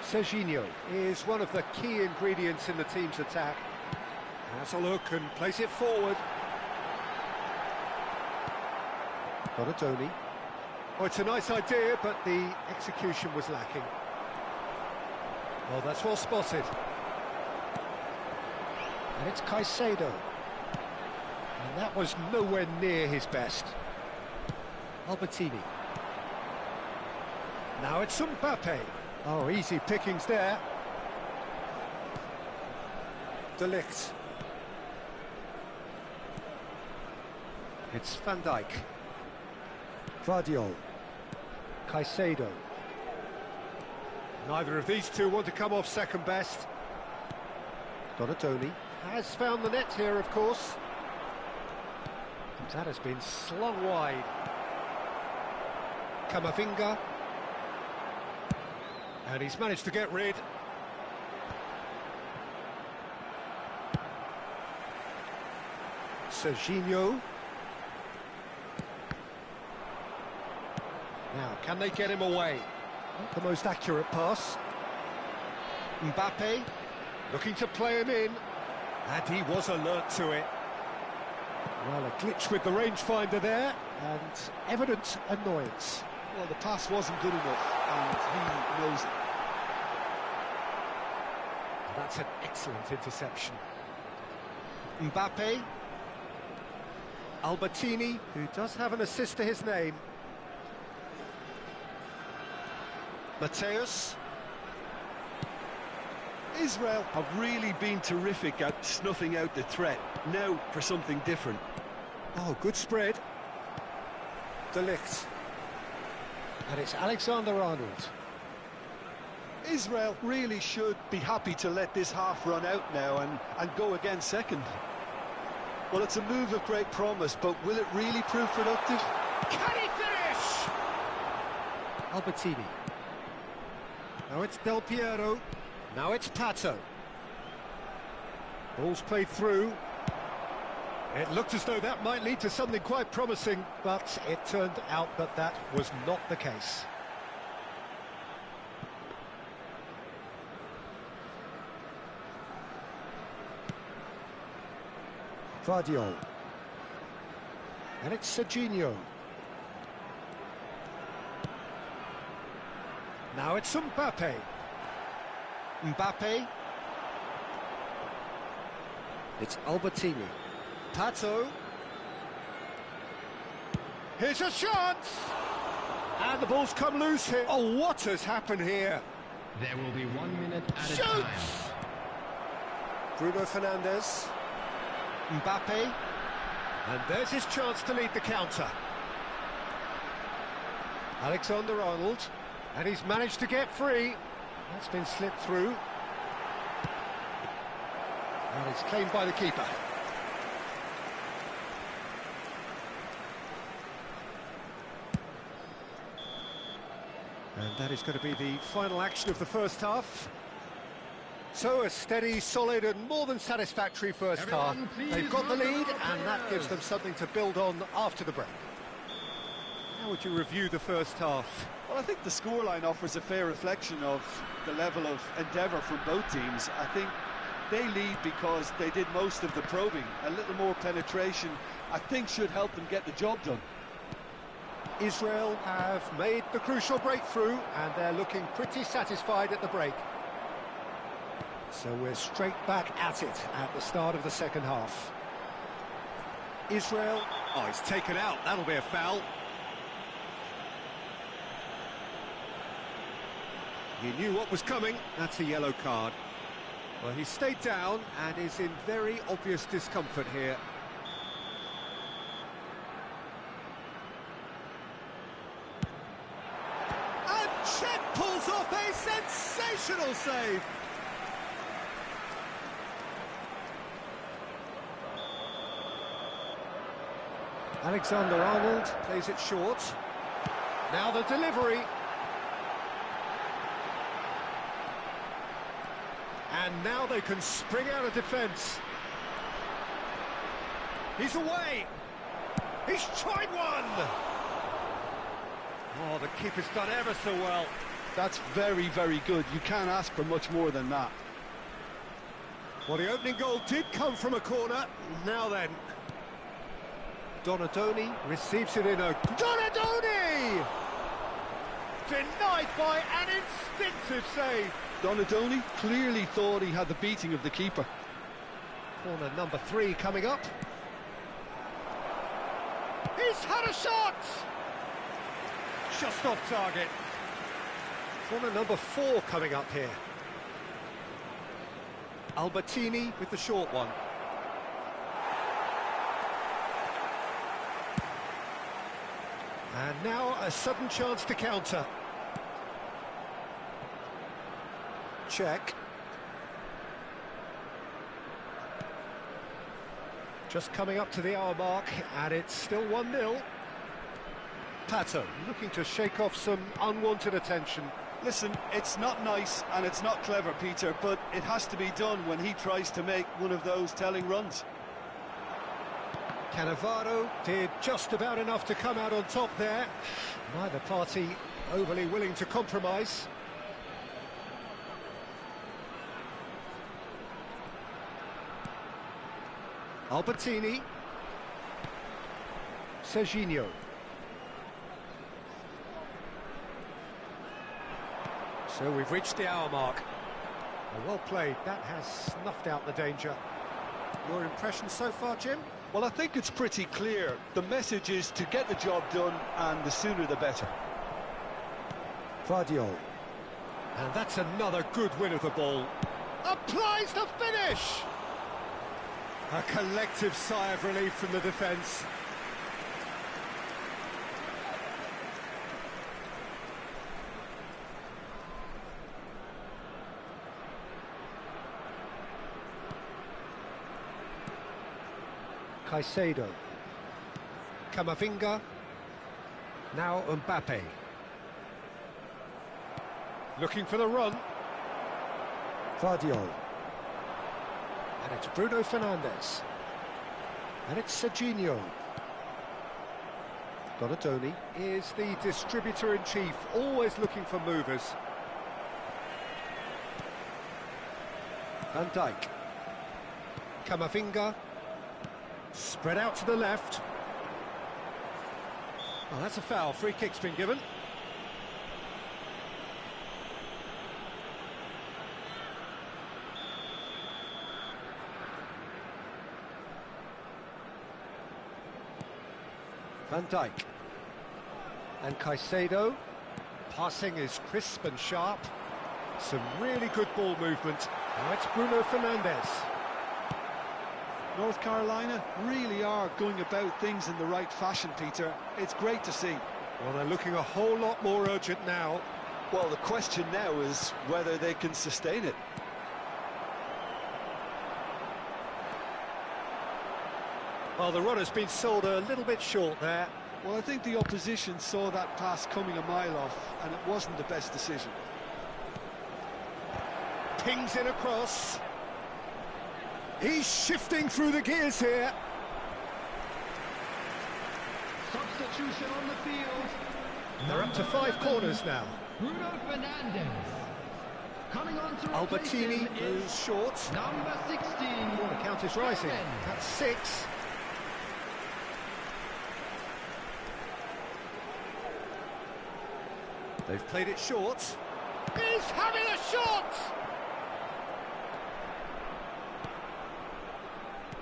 Serginho is one of the key ingredients in the team's attack. Has a look and plays it forward. Donatoni. Oh, it's a nice idea, but the execution was lacking. Oh, that's well spotted. And it's Caicedo. And that was nowhere near his best. Albertini. Now it's Mbappe. Oh, easy pickings there. De Ligt. It's Van Dijk. Vardiol. Caicedo. Neither of these two want to come off second best. Donatoni. has found the net here, of course. That has been slung wide. Kamavinga. And he's managed to get rid. Serginho. Now, can they get him away? Not the most accurate pass. Mbappe, looking to play him in. And he was alert to it. Well, a glitch with the rangefinder there, and evident annoyance.
Well, the pass wasn't good enough, and he knows it.
That's an excellent interception. Mbappe. Albertini, who does have an assist to his name. Mateus.
Israel have really been terrific at snuffing out the threat. Now for something different.
Oh, good spread. De Ligt. And it's Alexander-Arnold.
Israel really should be happy to let this half run out now and go again second. Well, it's a move of great promise, but will it really prove productive?
Can he finish? Albertini. Now it's Del Piero. Now it's Pato. Ball's played through. It looked as though that might lead to something quite promising, but it turned out that that was not the case. Vardiol. And it's Serginho. Now it's Mbappe. Mbappe. It's Albertini. Pato. Here's a chance! And the ball's come loose here. Oh, what has happened here?
There will be 1 minute at a
Shoots!
time.
Bruno Fernandes. Mbappe. And there's his chance to lead the counter. Alexander-Arnold. And he's managed to get free. That's been slipped through. And it's claimed by the keeper. And that is going to be the final action of the first half. So a steady, solid and more than satisfactory first half. They've got the lead and that gives them something to build on after the break. How would you review the first half?
Well, I think the scoreline offers a fair reflection of the level of endeavour from both teams. I think they lead because they did most of the probing. A little more penetration, I think, should help them get the job done.
Israel have made the crucial breakthrough and they're looking pretty satisfied at the break. So we're straight back at it at the start of the second half. Israel, oh, he's taken out, that'll be a foul. He knew what was coming, that's a yellow card. Well, he stayed down and is in very obvious discomfort here. And Czech pulls off a sensational save. Alexander-Arnold plays it short. Now the delivery. And now they can spring out of defence. He's away. He's tried one. Oh, the keeper's done ever so well.
That's very, very good. You can't ask for much more than that.
Well, the opening goal did come from a corner. Now then. Donadoni receives it in a... Donadoni! Denied by an instinctive save.
Donadoni clearly thought he had the beating of the keeper.
Corner number 3 coming up. He's had a shot! Just off target. Corner number 4 coming up here. Albertini with the short one. And now a sudden chance to counter. Check. Just coming up to the hour mark, and it's still 1-0. Pato looking to shake off some unwanted attention.
Listen, it's not nice and it's not clever, Peter, but it has to be done when he tries to make one of those telling runs.
Cannavaro did just about enough to come out on top there. Neither party overly willing to compromise. Albertini. Serginho. So we've reached the hour mark. Well played, that has snuffed out the danger. Your impression so far, Jim?
Well, I think it's pretty clear. The message is to get the job done, and the sooner the better.
Vardiol. And that's another good win of the ball. Applies the finish! A collective sigh of relief from the defence. Caicedo. Camavinga. Now Mbappe. Looking for the run. Vardiol. And it's Bruno Fernandes. And it's Serginho. Donatoni is the distributor-in-chief, always looking for movers. Van Dijk. Camavinga. Spread out to the left. Oh, that's a foul. Free kick's been given. Van Dijk. And Caicedo. Passing is crisp and sharp. Some really good ball movement. Now it's Bruno Fernandes.
North Carolina really are going about things in the right fashion, Peter. It's great to see.
Well, they're looking a whole lot more urgent now.
Well, the question now is whether they can sustain it.
Well, the run has been sold a little bit short there.
Well, I think the opposition saw that pass coming a mile off, and it wasn't the best decision.
Pings in across. He's shifting through the gears here.
Substitution on the field.
They're up to 5 corners now.
Bruno Fernandes. Coming on to replace
Albertini
him is
goes short.
number 16.
Oh, the count is rising. That's 6. They've played it short. He's having a shot!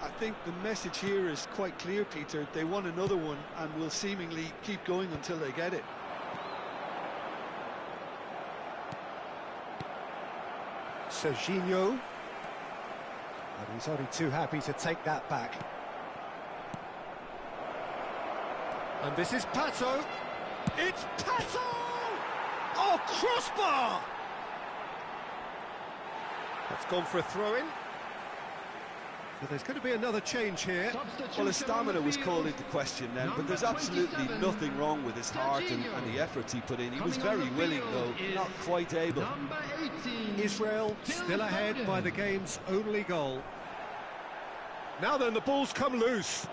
I think the message here is quite clear, Peter. They want another one and will seemingly keep going until they get it.
Serginho. And he's only too happy to take that back. And this is Pato. It's Pato! Oh, crossbar! That's gone for a throw-in. But there's going to be another change here.
Well, his stamina was called into question then, but there's absolutely nothing wrong with his heart and the efforts he put in. He was very willing, though, not quite able.
Number 18.
Israel still ahead by the game's only goal. Now then, the ball's come loose.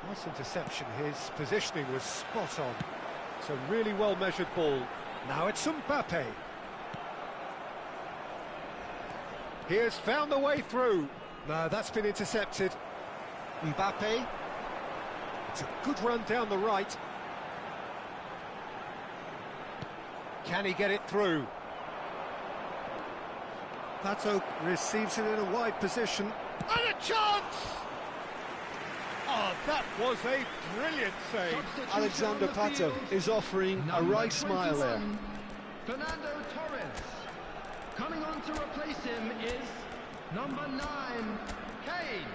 Nice interception. His positioning was spot on. It's a really well-measured ball. Now it's Mbappe. He has found the way through. No, that's been intercepted. Mbappe. It's a good run down the right. Can he get it through? Pato receives it in a wide position. And a chance! Oh, that was a brilliant save.
Alexander Pato is offering a right smile there.
Fernando Torres. Coming on to replace him is number 9, Kane.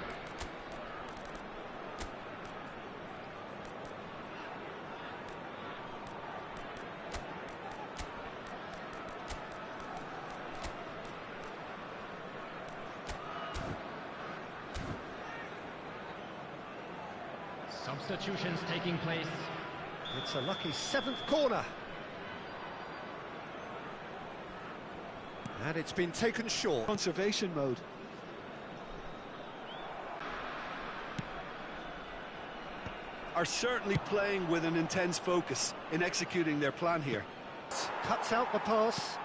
substitutions taking place.
It's a lucky 7th corner. And it's been taken short.
Conservation mode. Are certainly playing with an intense focus in executing their plan here.
Cuts out the pass.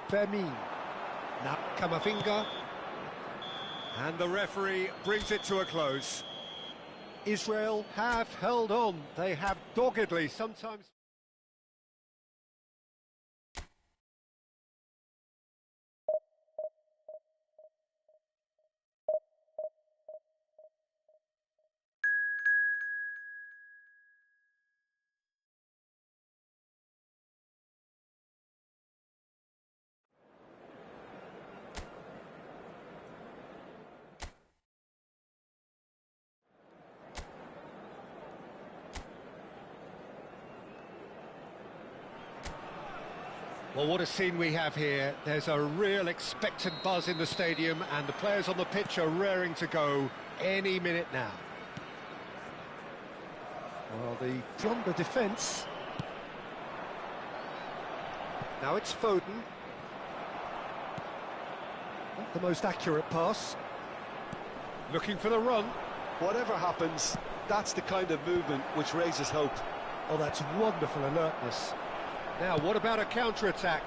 Fermin. Now Camavinga. And the referee brings it to a close. Israel have held on. They have doggedly sometimes... Well, what a scene we have here. There's a real expectant buzz in the stadium, and the players on the pitch are raring to go any minute now. Well, from the defence. Now it's Foden. Not the most accurate pass. Looking for the run.
Whatever happens, that's the kind of movement which raises hope.
Oh, that's wonderful alertness. Now, what about a counter-attack?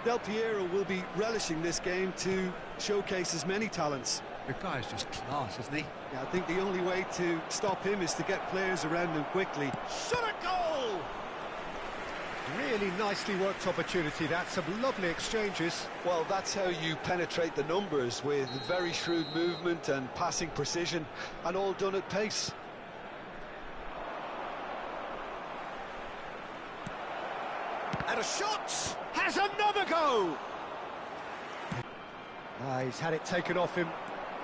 Del Piero will be relishing this game to showcase his many talents.
The guy's just class, isn't he?
Yeah, I think the only way to stop him is to get players around him quickly.
Shot a goal! Really nicely worked opportunity, that. Some lovely exchanges.
Well, that's how you penetrate the numbers, with very shrewd movement and passing precision, and all done at pace.
And a shot! Has another go! He's had it taken off him.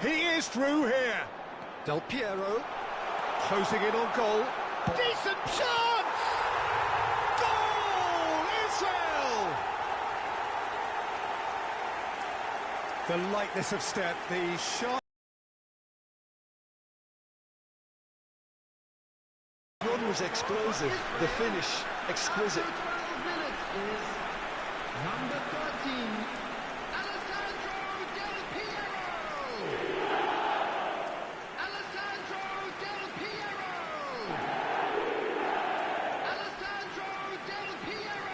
He is through here! Del Piero closing in on goal. Decent chance! Goal! Israel! The lightness of step, the sharp...
The run was explosive, the finish exquisite.
Number 13, Alessandro Del Piero! Alessandro Del Piero! Alessandro Del Piero!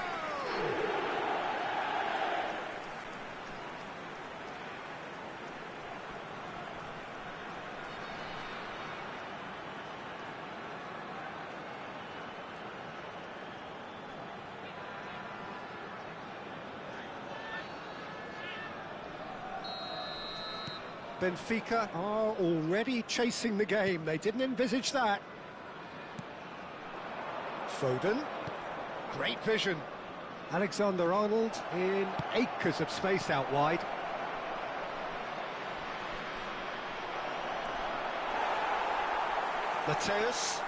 Benfica are already chasing the game. They didn't envisage that. Foden. Great vision. Alexander-Arnold in acres of space out wide. Mateus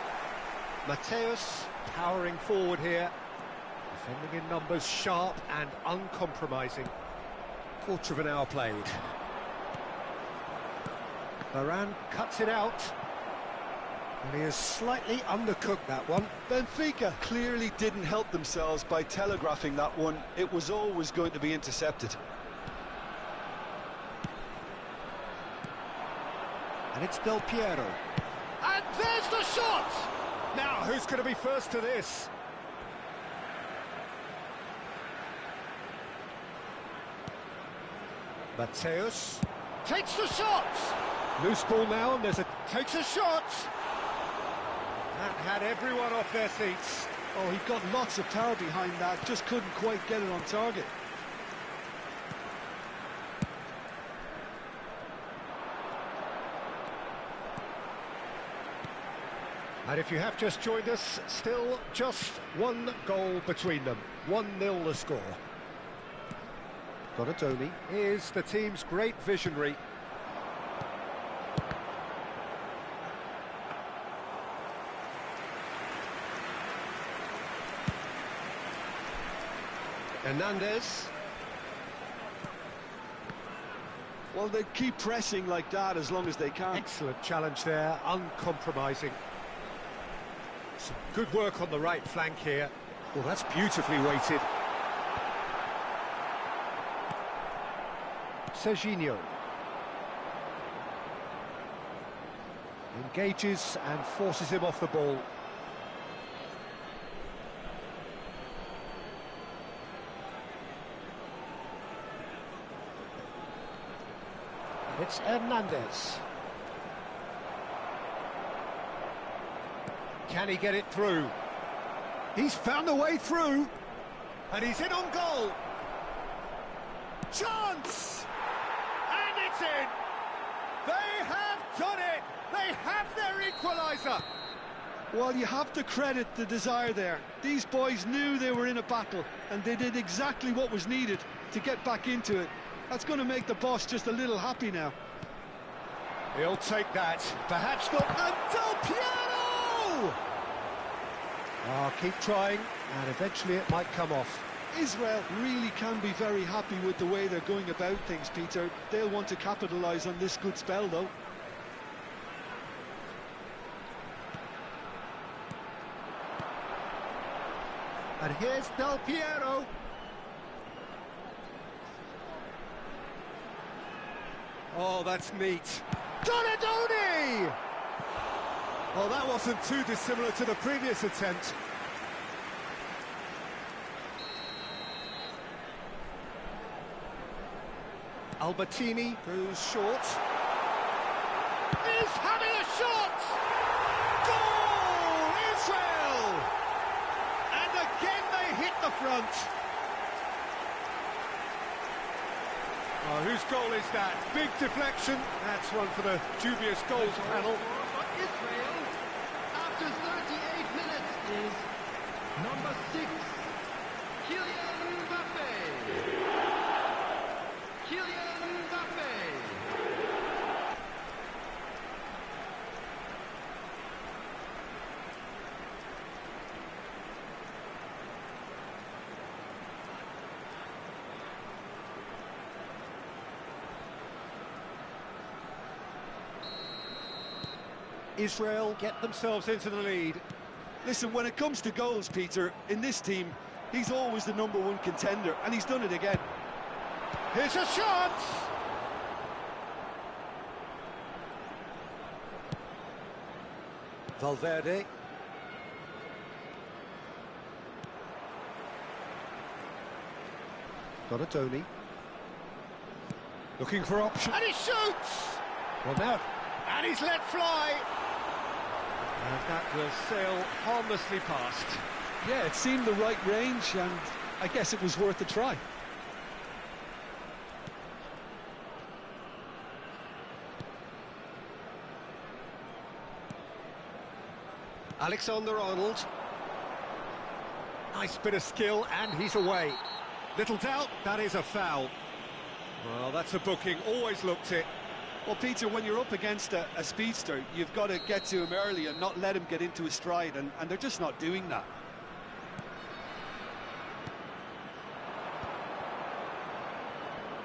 powering forward here. Defending in numbers, sharp and uncompromising. Quarter of an hour played. Varane cuts it out. And he has slightly undercooked that one.
Benfica clearly didn't help themselves by telegraphing that one. It was always going to be intercepted.
And it's Del Piero. And there's the shot! Now, who's going to be first to this? Mateus takes the shot! Loose ball now, and takes a shot! That had everyone off their seats.
Oh, he got lots of power behind that, just couldn't quite get it on target.
And if you have just joined us, still just one goal between them. 1-0 the score. Donadoni is the team's great visionary. Hernandez.
Well, they keep pressing like that as long as they can.
Excellent challenge there, uncompromising. Some good work on the right flank here. Well, that's beautifully weighted. Serginho. Engages and forces him off the ball. It's Hernandez. Can he get it through? He's found a way through. And he's in on goal. Chance! And it's in! They have done it! They have their equaliser!
Well, you have to credit the desire there. These boys knew they were in a battle, and they did exactly what was needed to get back into it. That's going to make the boss just a little happy now.
He'll take that. Perhaps not. And Del Piero! Oh, keep trying, and eventually it might come off.
Israel really can be very happy with the way they're going about things, Peter. They'll want to capitalise on this good spell, though.
And here's Del Piero. Oh, that's neat. Donadoni! Well, that wasn't too dissimilar to the previous attempt. Albertini, who's short. Is having a shot! Goal! Israel! And again they hit the front. Oh, whose goal is that? Big deflection. That's one for the dubious goals panel.
Israel, after 38 minutes, is number 6, Kylian Mbappe. Kylian Mbappe.
Israel get themselves into the lead.
Listen, when it comes to goals, Peter, in this team, he's always the #1 contender, and he's done it again.
Here's a chance! Valverde. Donadoni. Looking for option. And he shoots! Well, now... And he's let fly! And that will sail harmlessly past.
Yeah, it seemed the right range, and I guess it was worth a try.
Alexander-Arnold. Nice bit of skill, and he's away. Little doubt, that is a foul. Well, that's a booking, always looked it.
Well, Peter, when you're up against a speedster, you've got to get to him early and not let him get into his stride, and they're just not doing that.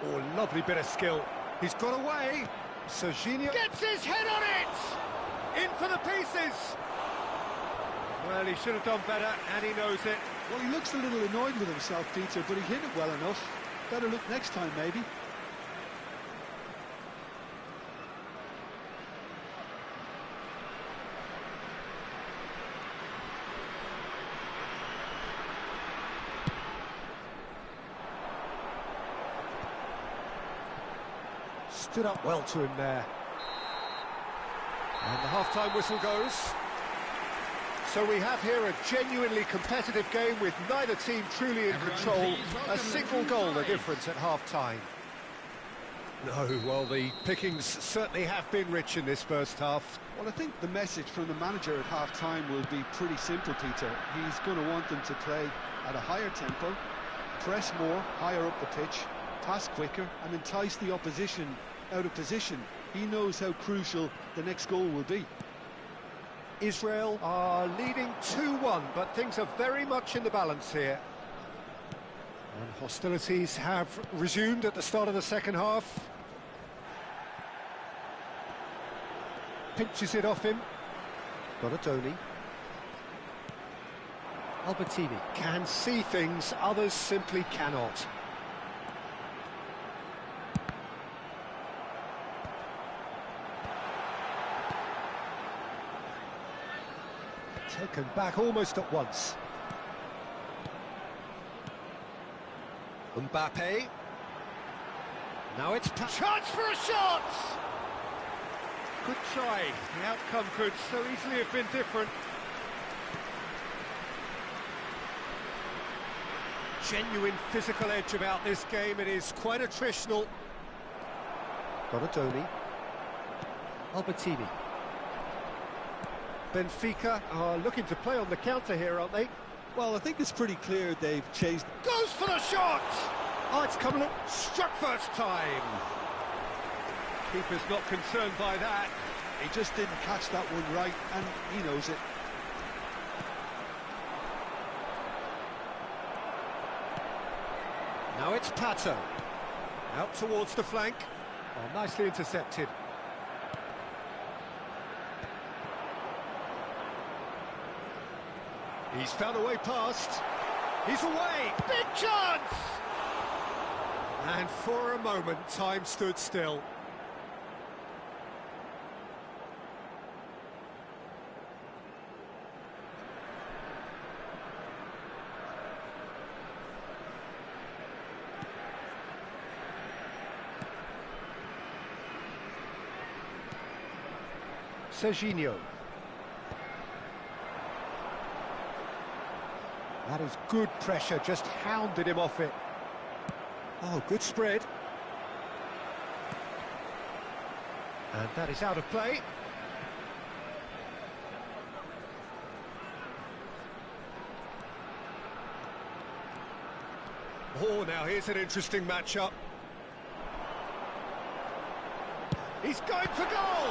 Oh, lovely bit of skill. He's got away. Serginho gets his head on it! In for the pieces! Well, he should have done better, and he knows it.
Well, he looks a little annoyed with himself, Peter, but he hit it well enough. Better look next time, maybe.
Stood up well to him there. And the half-time whistle goes. So we have here a genuinely competitive game with neither team truly in control. A single goal the difference at half-time. No, well, the pickings certainly have been rich in this first half.
Well, I think the message from the manager at half-time will be pretty simple, Peter. He's going to want them to play at a higher tempo, press more, higher up the pitch, pass quicker, and entice the opposition out of position. He knows how crucial the next goal will be.
Israel are leading 2-1, but things are very much in the balance here. And hostilities have resumed at the start of the second half. Pinches it off him. Donatoni. Albertini can see things others simply cannot. Taken back almost at once. Mbappe. Now it's chance for a shot! Good try. The outcome could so easily have been different. Genuine physical edge about this game. It is quite attritional. Donatoni. Albertini. Benfica are looking to play on the counter here, aren't they?
Well, I think it's pretty clear they've changed.
Goes for the shot! Oh, it's coming up. Struck first time. Keeper's not concerned by that.
He just didn't catch that one right, and he knows it.
Now it's Pato. Out towards the flank. Oh, nicely intercepted. He's found a way past. He's away. Big chance! And for a moment, time stood still. Serginho. That is good pressure, just hounded him off it. Oh, good spread. And that is out of play. Oh, now here's an interesting matchup. He's going for goal!